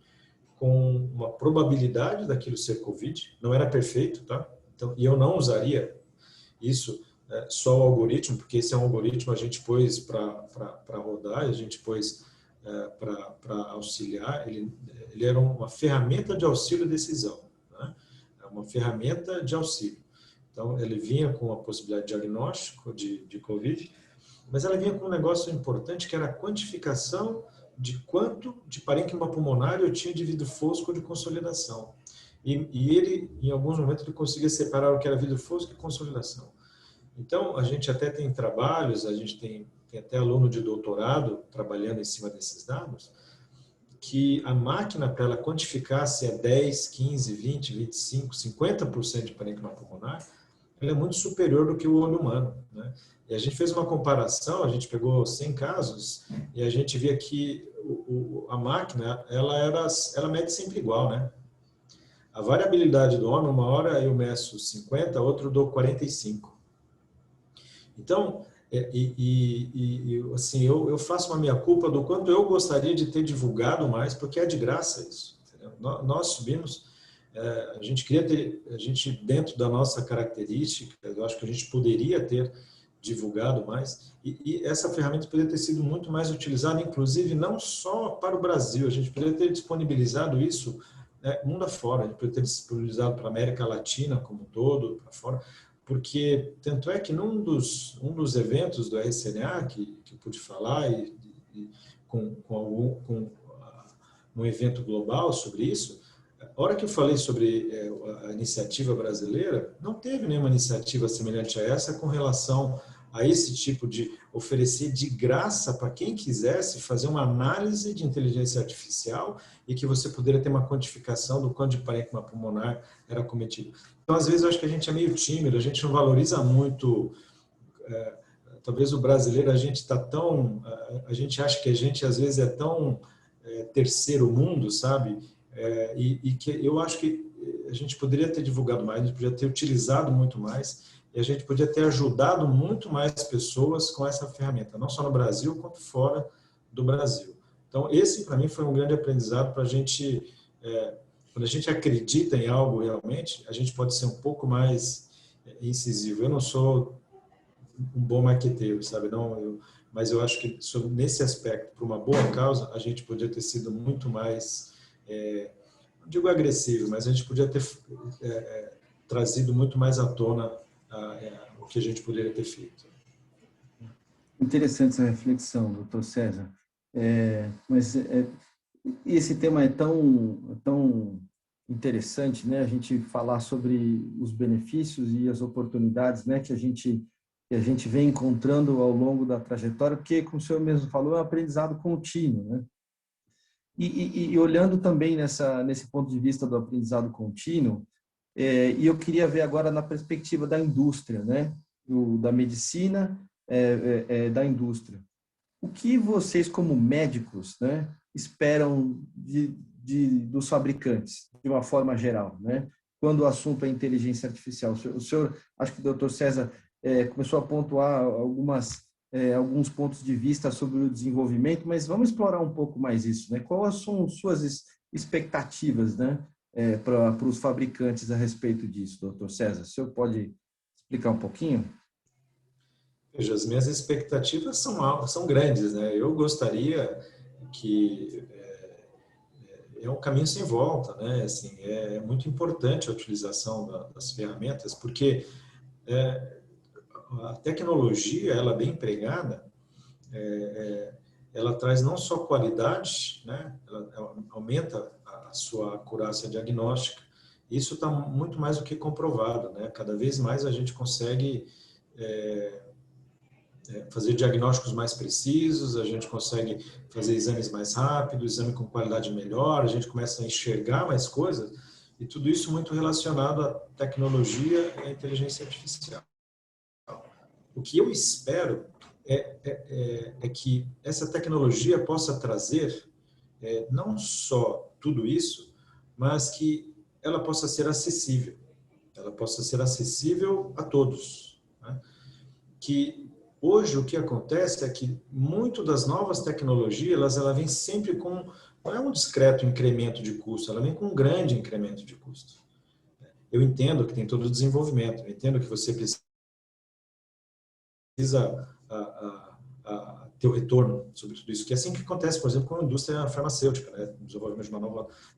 com uma probabilidade daquilo ser Covid. Não era perfeito, tá? Então, e eu não usaria isso só o algoritmo, porque esse é um algoritmo a gente pôs para rodar, a gente pôs para auxiliar, ele era uma ferramenta de auxílio à decisão, né? uma ferramenta de auxílio. Então, ele vinha com a possibilidade de diagnóstico de COVID, mas ela vinha com um negócio importante, que era a quantificação de quanto de parênquima pulmonar eu tinha de vidro fosco ou de consolidação. E ele, em alguns momentos, ele conseguia separar o que era vidro fosco e consolidação. Então, a gente até tem trabalhos, a gente tem até aluno de doutorado trabalhando em cima desses dados, que a máquina, para ela quantificar se é 10, 15, 20, 25, 50% de parênquima pulmonar, ela é muito superior do que o olho humano, né? E a gente fez uma comparação, a gente pegou 100 casos e a gente via que a máquina, ela mede sempre igual, né? A variabilidade do homem, uma hora eu meço 50, outro dou 45. Então, assim, eu faço uma meia-culpa do quanto eu gostaria de ter divulgado mais, porque é de graça isso. Entendeu? Nós subimos, a gente queria ter, a gente dentro da nossa característica, eu acho que a gente poderia ter divulgado mais, e essa ferramenta poderia ter sido muito mais utilizada, inclusive não só para o Brasil, a gente poderia ter disponibilizado isso mundo afora, a gente poderia ter disponibilizado para a América Latina como um todo, para fora, porque tanto é que um dos eventos do RCNA que eu pude falar com um evento global sobre isso, a hora que eu falei sobre a iniciativa brasileira, não teve nenhuma iniciativa semelhante a essa com relação a esse tipo de oferecer de graça para quem quisesse fazer uma análise de inteligência artificial e que você poderia ter uma quantificação do quanto de parênquima pulmonar era cometido. Então, às vezes, eu acho que a gente é meio tímido, a gente não valoriza muito. Talvez o brasileiro, a gente está tão. A gente acha que a gente, às vezes, é tão terceiro mundo, sabe? E que eu acho que a gente poderia ter divulgado mais, a gente poderia ter utilizado muito mais, e a gente podia ter ajudado muito mais pessoas com essa ferramenta, não só no Brasil, quanto fora do Brasil. Então, esse, para mim, foi um grande aprendizado para a gente. Quando a gente acredita em algo realmente, a gente pode ser um pouco mais incisivo. Eu não sou um bom marqueteiro, sabe? Mas eu acho que nesse aspecto, por uma boa causa, a gente podia ter sido muito mais, não digo agressivo, mas a gente podia ter trazido muito mais à tona o que a gente poderia ter feito.
Interessante essa reflexão, doutor César. Mas esse tema é tão interessante, né? A gente falar sobre os benefícios e as oportunidades, né? Que a gente vem encontrando ao longo da trajetória, porque, como o senhor mesmo falou, é um aprendizado contínuo, né? E olhando também nesse ponto de vista do aprendizado contínuo, e eu queria ver agora na perspectiva da indústria, né? Da medicina, da indústria. O que vocês, como médicos, né, esperam dos fabricantes, de uma forma geral, né? Quando o assunto é inteligência artificial? O senhor, acho que o doutor César começou a pontuar alguns pontos de vista sobre o desenvolvimento, mas vamos explorar um pouco mais isso, né? Quais são suas expectativas, né, para os fabricantes a respeito disso, doutor César? O senhor pode explicar um pouquinho?
Veja, as minhas expectativas são grandes, né? Eu gostaria que é um caminho sem volta, né? Assim, é muito importante a utilização das ferramentas, porque a tecnologia, ela bem empregada, ela traz não só qualidade, né? Ela aumenta a sua acurácia diagnóstica. Isso está muito mais do que comprovado, né? Cada vez mais a gente consegue fazer diagnósticos mais precisos, a gente consegue fazer exames mais rápidos, exame com qualidade melhor, a gente começa a enxergar mais coisas, e tudo isso muito relacionado à tecnologia e à inteligência artificial. O que eu espero é que essa tecnologia possa trazer não só tudo isso, mas que ela possa ser acessível. Ela possa ser acessível a todos, né? Que hoje o que acontece é que muito das novas tecnologias, ela vem sempre com, não é um discreto incremento de custo, ela vem com um grande incremento de custo. Eu entendo que tem todo o desenvolvimento, eu entendo que você precisa ter o retorno sobre tudo isso, que é assim que acontece, por exemplo, com a indústria farmacêutica, né? O desenvolvimento de um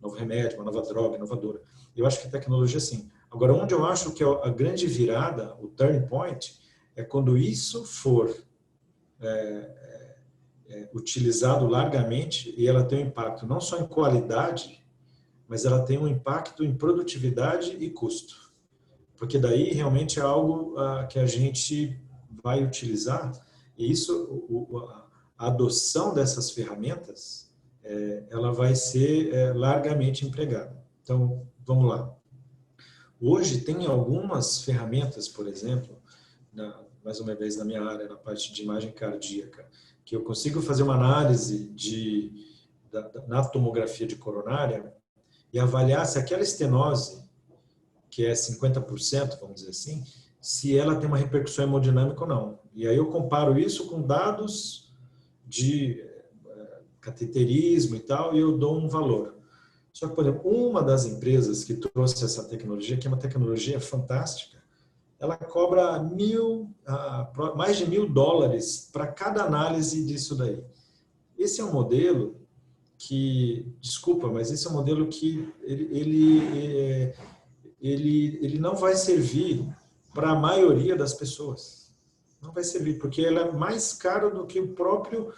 novo remédio, uma nova droga inovadora. Eu acho que a tecnologia, sim. Agora, onde eu acho que é a grande virada, o turning point, é quando isso for utilizado largamente e ela tem um impacto não só em qualidade, mas ela tem um impacto em produtividade e custo. Porque daí realmente é algo que a gente vai utilizar e isso, a adoção dessas ferramentas, ela vai ser largamente empregada. Então, vamos lá. Hoje tem algumas ferramentas, por exemplo, mais uma vez na minha área, na parte de imagem cardíaca, que eu consigo fazer uma análise na tomografia de coronária e avaliar se aquela estenose, que é 50%, vamos dizer assim, se ela tem uma repercussão hemodinâmica ou não. E aí eu comparo isso com dados de cateterismo e tal, e eu dou um valor. Só que, por exemplo, uma das empresas que trouxe essa tecnologia, que é uma tecnologia fantástica, ela cobra mais de $1.000 para cada análise disso daí. Esse é um modelo que, desculpa, mas esse é um modelo que ele não vai servir para a maioria das pessoas. Não vai servir, porque ele é mais caro do que o próprio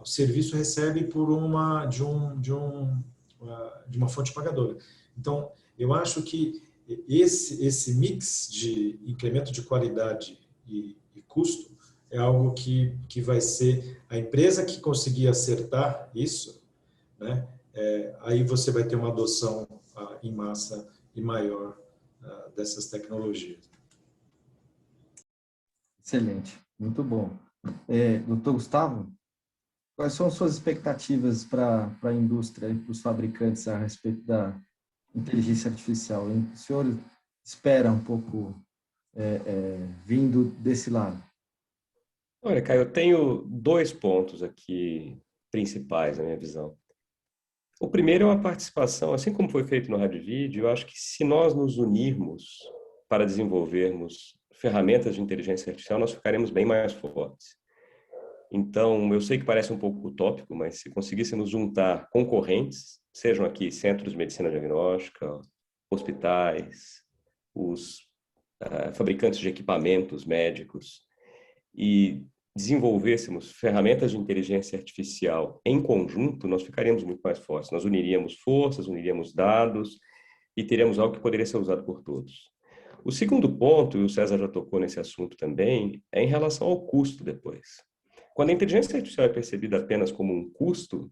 o serviço recebe de uma fonte pagadora. Então, eu acho que esse mix de incremento de qualidade e custo é algo que vai ser a empresa que conseguir acertar isso, né? Aí você vai ter uma adoção em massa e maior dessas tecnologias.
Excelente, muito bom. Doutor Gustavo, quais são suas expectativas para a indústria e para os fabricantes a respeito da inteligência artificial, hein? O senhor espera um pouco vindo desse lado?
Olha, Caio, eu tenho 2 pontos aqui principais na minha visão. O primeiro é uma participação, assim como foi feito no Rádio Vídeo, eu acho que se nós nos unirmos para desenvolvermos ferramentas de inteligência artificial, nós ficaremos bem mais fortes. Então, eu sei que parece um pouco utópico, mas se conseguíssemos juntar concorrentes, sejam aqui centros de medicina diagnóstica, hospitais, os fabricantes de equipamentos médicos, e desenvolvêssemos ferramentas de inteligência artificial em conjunto, nós ficaríamos muito mais fortes. Nós uniríamos forças, uniríamos dados e teríamos algo que poderia ser usado por todos. O segundo ponto, e o César já tocou nesse assunto também, é em relação ao custo depois. Quando a inteligência artificial é percebida apenas como um custo,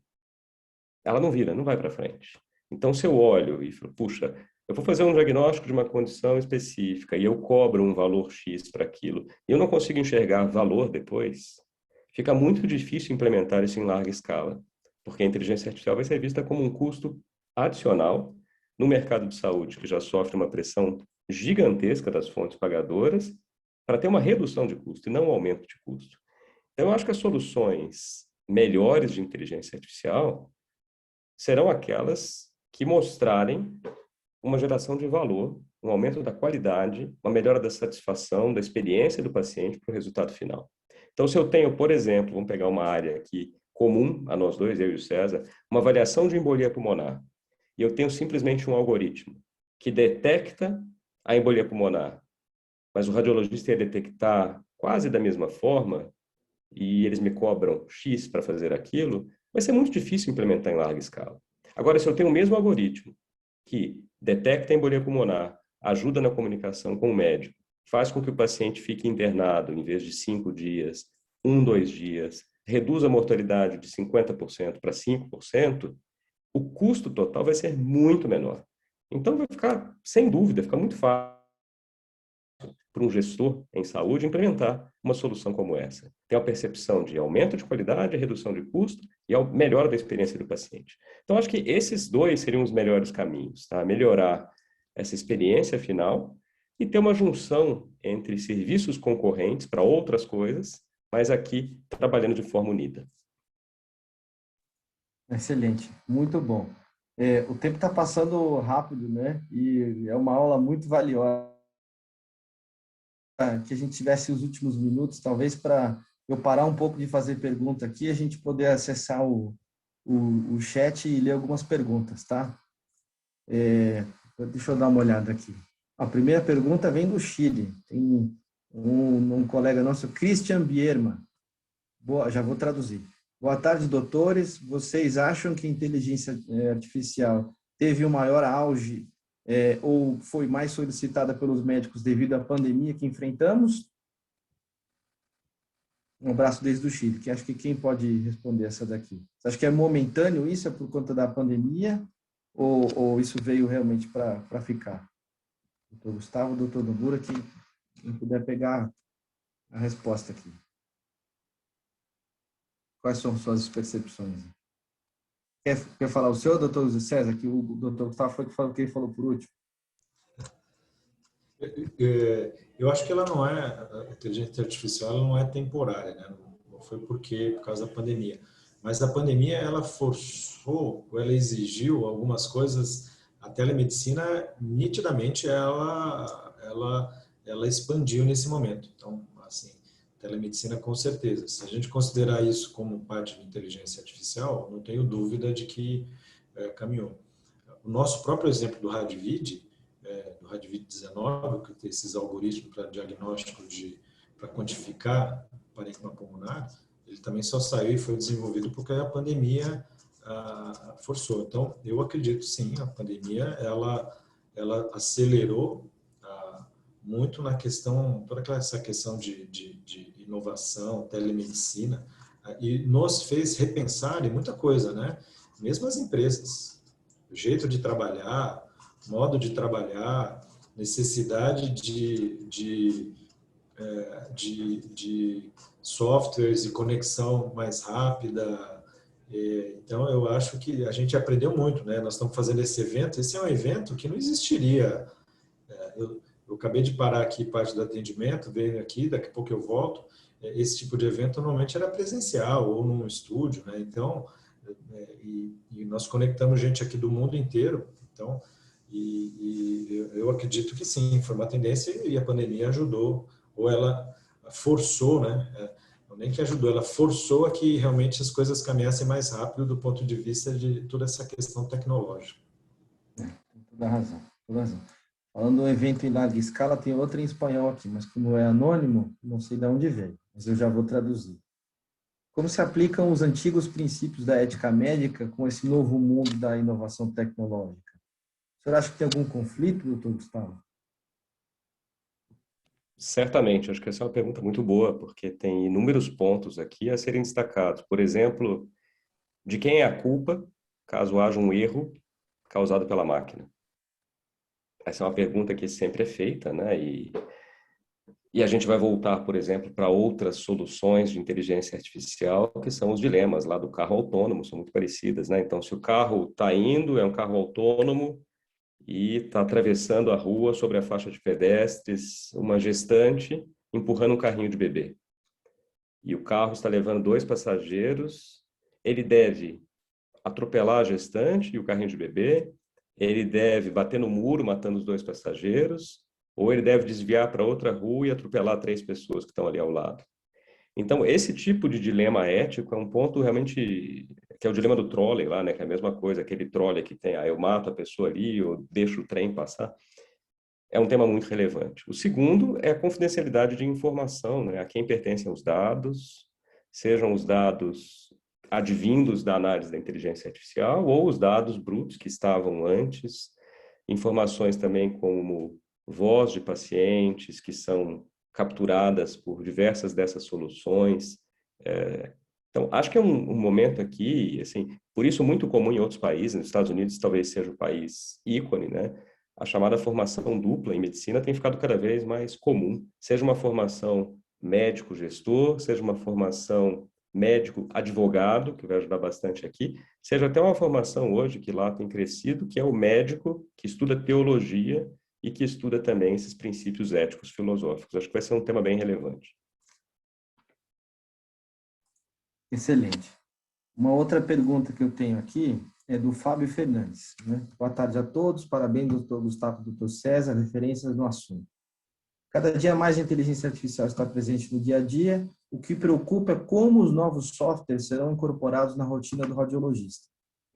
ela não vira, não vai para frente. Então, se eu olho e falo, puxa, eu vou fazer um diagnóstico de uma condição específica e eu cobro um valor X para aquilo, e eu não consigo enxergar valor depois, fica muito difícil implementar isso em larga escala, porque a inteligência artificial vai ser vista como um custo adicional no mercado de saúde, que já sofre uma pressão gigantesca das fontes pagadoras, para ter uma redução de custo e não um aumento de custo. Então, eu acho que as soluções melhores de inteligência artificial serão aquelas que mostrarem uma geração de valor, um aumento da qualidade, uma melhora da satisfação, da experiência do paciente para o resultado final. Então, se eu tenho, por exemplo, vamos pegar uma área aqui comum a nós dois, eu e o César, uma avaliação de embolia pulmonar, e eu tenho simplesmente um algoritmo que detecta a embolia pulmonar, mas o radiologista ia detectar quase da mesma forma, e eles me cobram X para fazer aquilo, vai ser muito difícil implementar em larga escala. Agora, se eu tenho o mesmo algoritmo que detecta a embolia pulmonar, ajuda na comunicação com o médico, faz com que o paciente fique internado em vez de 5 dias, 2 dias, reduz a mortalidade de 50% para 5%, o custo total vai ser muito menor. Então, vai ficar, sem dúvida, fica muito fácil para um gestor em saúde implementar uma solução como essa. Tem a percepção de aumento de qualidade, redução de custo e a melhora da experiência do paciente. Então, acho que esses 2 seriam os melhores caminhos, tá? Melhorar essa experiência final e ter uma junção entre serviços concorrentes para outras coisas, mas aqui trabalhando de forma unida.
Excelente, muito bom. O tempo está passando rápido, né? E é uma aula muito valiosa. Que a gente tivesse os últimos minutos, talvez para eu parar um pouco de fazer pergunta aqui, a gente poder acessar o chat e ler algumas perguntas, tá? Deixa eu dar uma olhada aqui. A primeira pergunta vem do Chile. Tem um colega nosso, Christian Bierma. Já vou traduzir. Boa tarde, doutores. Vocês acham que a inteligência artificial teve um maior auge ou foi mais solicitada pelos médicos devido à pandemia que enfrentamos? Um abraço desde o Chile. Acho que quem pode responder essa daqui? Você acha que é momentâneo isso? É por conta da pandemia? Ou isso veio realmente para ficar? Doutor Gustavo, doutor Nomura, quem puder pegar a resposta aqui. Quais são suas percepções? Quer falar o senhor, doutor César, que o doutor Gustavo foi quem falou por último?
Eu acho que ela não é, a inteligência artificial ela não é temporária, né? Não foi por causa da pandemia. Mas a pandemia, ela forçou, ela exigiu algumas coisas, a telemedicina, nitidamente, ela expandiu nesse momento. Então, assim, telemedicina com certeza. Se a gente considerar isso como parte de inteligência artificial, não tenho dúvida de que caminhou. O nosso próprio exemplo do Radvid, do Radvid-19, que tem esses algoritmos para diagnóstico, para quantificar parênquima pulmonar, ele também só saiu e foi desenvolvido porque a pandemia forçou. Então, eu acredito sim, a pandemia ela acelerou muito na questão, toda essa questão de inovação, telemedicina, e nos fez repensar em muita coisa, né? Mesmo as empresas, o jeito de trabalhar, modo de trabalhar, necessidade de softwares e conexão mais rápida. Então, eu acho que a gente aprendeu muito, né? Nós estamos fazendo esse evento. Esse é um evento que não existiria. Eu acabei de parar aqui parte do atendimento, venho aqui, daqui a pouco eu volto. Esse tipo de evento normalmente era presencial ou num estúdio, né? Então, e nós conectamos gente aqui do mundo inteiro. Então, eu acredito que sim, foi uma tendência e a pandemia ajudou, ou ela forçou, né? Nem que ajudou, ela forçou a que realmente as coisas caminhassem mais rápido do ponto de vista de toda essa questão tecnológica.
Tem toda razão, toda razão. Falando do evento em larga escala, tem outro em espanhol aqui, mas como é anônimo, não sei de onde veio, mas eu já vou traduzir. Como se aplicam os antigos princípios da ética médica com esse novo mundo da inovação tecnológica? O senhor acha que tem algum conflito, doutor Gustavo?
Certamente, acho que essa é uma pergunta muito boa, porque tem inúmeros pontos aqui a serem destacados. Por exemplo, de quem é a culpa caso haja um erro causado pela máquina? Essa é uma pergunta que sempre é feita, né? E a gente vai voltar, por exemplo, para outras soluções de inteligência artificial, que são os dilemas lá do carro autônomo, são muito parecidas, né? Então, se o carro está indo, é um carro autônomo, e está atravessando a rua sobre a faixa de pedestres, uma gestante empurrando um carrinho de bebê. E o carro está levando 2 passageiros, ele deve atropelar a gestante e o carrinho de bebê, ele deve bater no muro matando os 2 passageiros, ou ele deve desviar para outra rua e atropelar 3 pessoas que estão ali ao lado. Então, esse tipo de dilema ético é um ponto realmente, que é o dilema do trolley lá, né? Que é a mesma coisa, aquele trolley que tem, eu mato a pessoa ali, ou deixo o trem passar. É um tema muito relevante. O segundo é a confidencialidade de informação, né? A quem pertencem os dados, sejam os dados advindos da análise da inteligência artificial ou os dados brutos que estavam antes, informações também como voz de pacientes que são capturadas por diversas dessas soluções. Então, acho que é um momento aqui, assim, por isso muito comum em outros países, nos Estados Unidos talvez seja o país ícone, né? A chamada formação dupla em medicina tem ficado cada vez mais comum, seja uma formação médico-gestor, seja uma formação médico-advogado, que vai ajudar bastante aqui, seja até uma formação hoje que lá tem crescido, que é o médico que estuda teologia e que estuda também esses princípios éticos filosóficos. Acho que vai ser um tema bem relevante.
Excelente. Uma outra pergunta que eu tenho aqui é do Fábio Fernandes. Né? Boa tarde a todos, parabéns, doutor Gustavo e doutor César, referências no assunto. Cada dia mais a inteligência artificial está presente no dia a dia. O que preocupa é como os novos softwares serão incorporados na rotina do radiologista.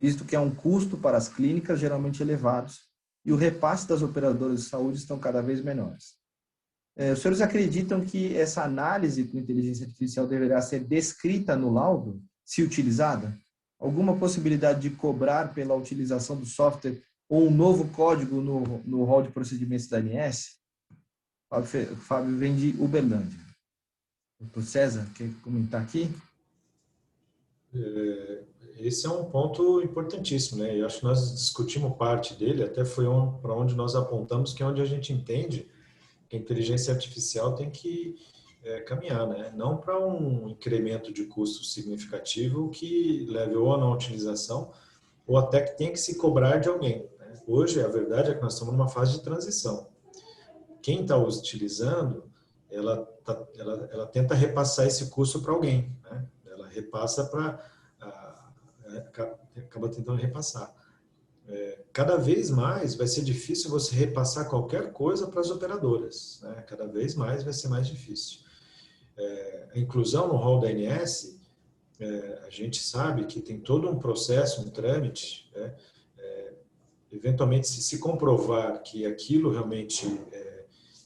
visto que é um custo para as clínicas geralmente elevados e o repasse das operadoras de saúde estão cada vez menores. Os senhores acreditam que essa análise com inteligência artificial deverá ser descrita no laudo, se utilizada? Alguma possibilidade de cobrar pela utilização do software ou um novo código no rol de procedimentos da ANS? Fábio vem de Uberlândia. Doutor César, quer comentar aqui?
Esse é um ponto importantíssimo, né? Eu acho que nós discutimos parte dele, até foi para onde nós apontamos, que é onde a gente entende que a inteligência artificial tem que caminhar, né? Não para um incremento de custo significativo que leve ou a não utilização, ou até que tenha que se cobrar de alguém, né? Hoje, a verdade é que nós estamos numa fase de transição. Quem está utilizando, ela tenta repassar esse custo para alguém, né? Ela repassa acaba tentando repassar. Cada vez mais vai ser difícil você repassar qualquer coisa para as operadoras, né? Cada vez mais vai ser mais difícil. A inclusão no rol da ANS, a gente sabe que tem todo um processo, um trâmite, né? Eventualmente, se comprovar que aquilo realmente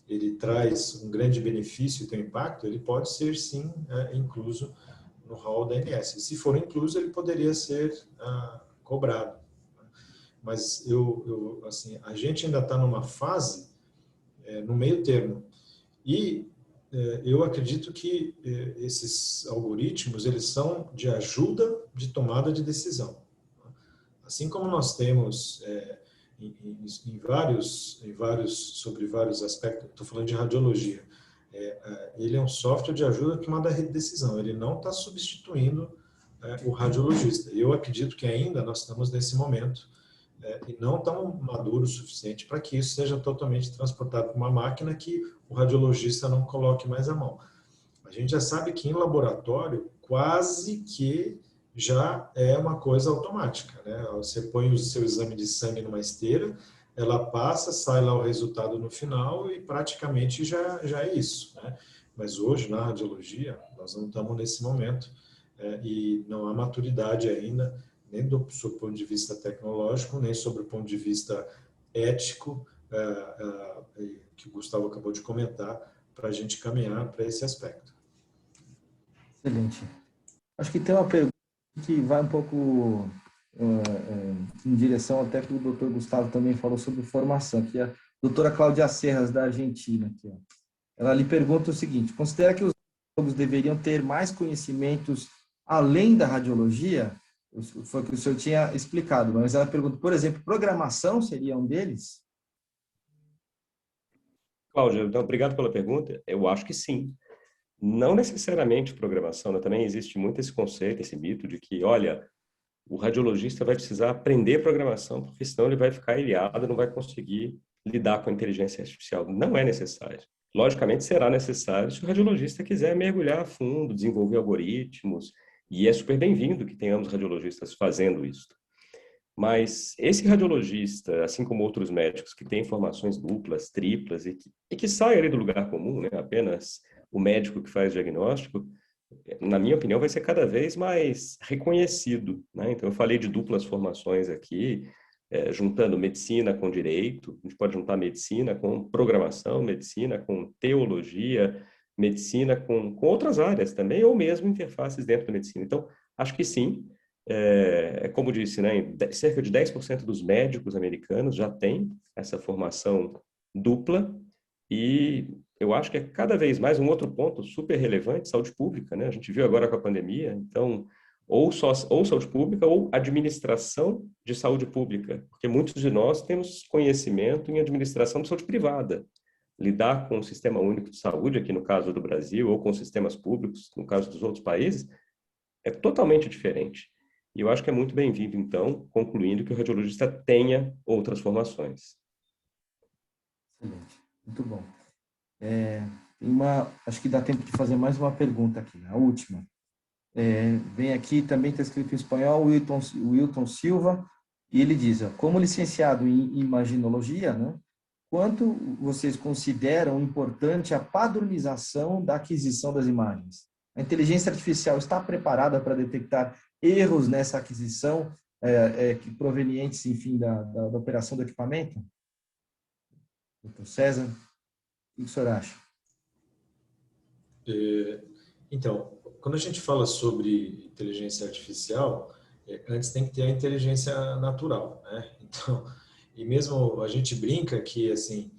ele traz um grande benefício e tem impacto, ele pode ser, sim, incluso no rol da ANS. E se for incluso, ele poderia ser cobrado. Mas, assim, a gente ainda está numa fase, no meio termo. E eu acredito que esses algoritmos, eles são de ajuda de tomada de decisão. Assim como nós temos sobre vários aspectos, estou falando de radiologia, ele é um software de ajuda de tomada de decisão, ele não está substituindo o radiologista. Eu acredito que ainda nós estamos nesse momento e não tão maduro o suficiente para que isso seja totalmente transportado para uma máquina que o radiologista não coloque mais a mão. A gente já sabe que em laboratório quase que já é uma coisa automática, né? Você põe o seu exame de sangue numa esteira, ela passa, sai lá o resultado no final e praticamente já é isso, né? Mas hoje, na radiologia, nós não estamos nesse momento e não há maturidade ainda, nem do ponto de vista tecnológico, nem sobre o ponto de vista ético, que o Gustavo acabou de comentar, para a gente caminhar para esse aspecto.
Excelente. Acho que tem uma pergunta que vai um pouco em direção até que o doutor Gustavo também falou sobre formação, que é a doutora Cláudia Serras, da Argentina. Aqui, ó. Ela lhe pergunta o seguinte: considera que os radiólogos deveriam ter mais conhecimentos além da radiologia? Foi o que o senhor tinha explicado, mas ela pergunta, por exemplo, programação seria um deles?
Cláudia, então, obrigado pela pergunta. Eu acho que sim. Não necessariamente programação, né? Também existe muito esse conceito, esse mito de que, olha, o radiologista vai precisar aprender programação, porque senão ele vai ficar ilhado, não vai conseguir lidar com a inteligência artificial. Não é necessário. Logicamente, será necessário se o radiologista quiser mergulhar a fundo, desenvolver algoritmos, e é super bem-vindo que tenhamos radiologistas fazendo isso. Mas esse radiologista, assim como outros médicos que têm formações duplas, triplas e que saem ali do lugar comum, né? Apenas o médico que faz diagnóstico, na minha opinião, vai ser cada vez mais reconhecido, né? Então, eu falei de duplas formações aqui, juntando medicina com direito, a gente pode juntar medicina com programação, medicina com teologia, medicina com outras áreas também, ou mesmo interfaces dentro da medicina. Então, acho que sim. Como disse, né, cerca de 10% dos médicos americanos já têm essa formação dupla e eu acho que é cada vez mais um outro ponto super relevante, saúde pública, né? A gente viu agora com a pandemia, então, ou saúde pública ou administração de saúde pública, porque muitos de nós temos conhecimento em administração de saúde privada. Lidar com o sistema único de saúde, aqui no caso do Brasil, ou com sistemas públicos, no caso dos outros países, é totalmente diferente. E eu acho que é muito bem-vindo, então, concluindo que o radiologista tenha outras formações.
Excelente, muito bom. Acho que dá tempo de fazer mais uma pergunta aqui, a última. Vem aqui, também está escrito em espanhol, Wilton Silva, e ele diz, como licenciado em imaginologia, né, quanto vocês consideram importante a padronização da aquisição das imagens? A inteligência artificial está preparada para detectar erros nessa aquisição provenientes, enfim, da operação do equipamento? Doutor César, o que o senhor acha?
Então, quando a gente fala sobre inteligência artificial, antes tem que ter a inteligência natural, né? Então, e mesmo a gente brinca que, assim,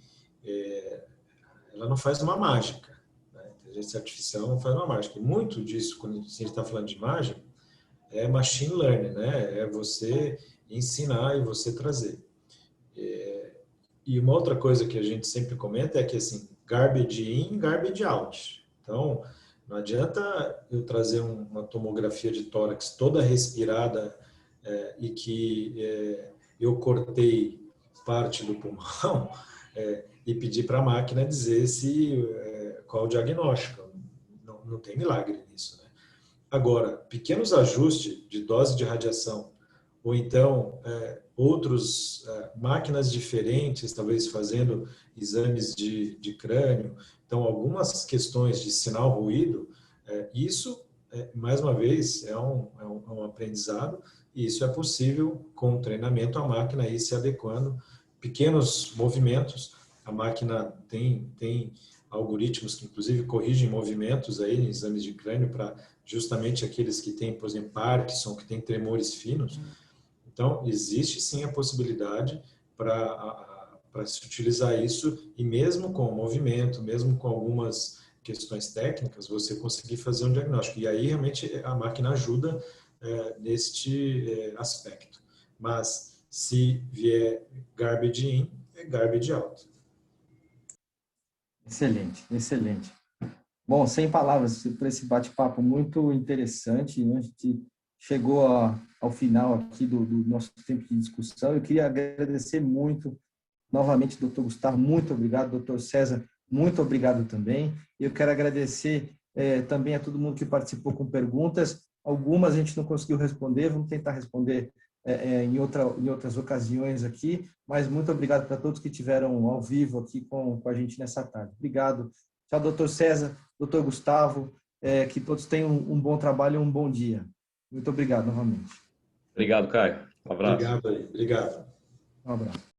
ela não faz uma mágica, né? A inteligência artificial não faz uma mágica. E muito disso, quando a gente está falando de imagem, é machine learning, né? É você ensinar e você trazer. E uma outra coisa que a gente sempre comenta é que, assim, garbage in, garbage out. Então, não adianta eu trazer uma tomografia de tórax toda respirada e que eu cortei parte do pulmão e pedir para a máquina dizer qual o diagnóstico. Não tem milagre nisso, né? Agora, pequenos ajustes de dose de radiação ou então outros máquinas diferentes, talvez fazendo exames de crânio. Então, algumas questões de sinal-ruído, isso, mais uma vez, é um aprendizado, e isso é possível com treinamento, a máquina ir se adequando. Pequenos movimentos, a máquina tem algoritmos que, inclusive, corrigem movimentos aí em exames de crânio para justamente aqueles que têm, por exemplo, Parkinson, que têm tremores finos. Então, existe sim a possibilidade para se utilizar isso, e mesmo com o movimento, mesmo com algumas questões técnicas, você conseguir fazer um diagnóstico. E aí, realmente, a máquina ajuda neste aspecto. Mas, se vier garbage in, é garbage out.
Excelente, excelente. Bom, sem palavras para esse bate-papo muito interessante, né? A gente chegou ao final aqui do nosso tempo de discussão. Eu queria agradecer muito, novamente, doutor Gustavo, muito obrigado, doutor César, muito obrigado também. Eu quero agradecer também a todo mundo que participou com perguntas. Algumas a gente não conseguiu responder, vamos tentar responder em outras ocasiões aqui, mas muito obrigado para todos que estiveram ao vivo aqui com a gente nessa tarde. Obrigado. Tchau, doutor César, doutor Gustavo, que todos tenham um bom trabalho e um bom dia. Muito obrigado novamente.
Obrigado, Caio. Um abraço.
Obrigado aí. Obrigado.
Um abraço.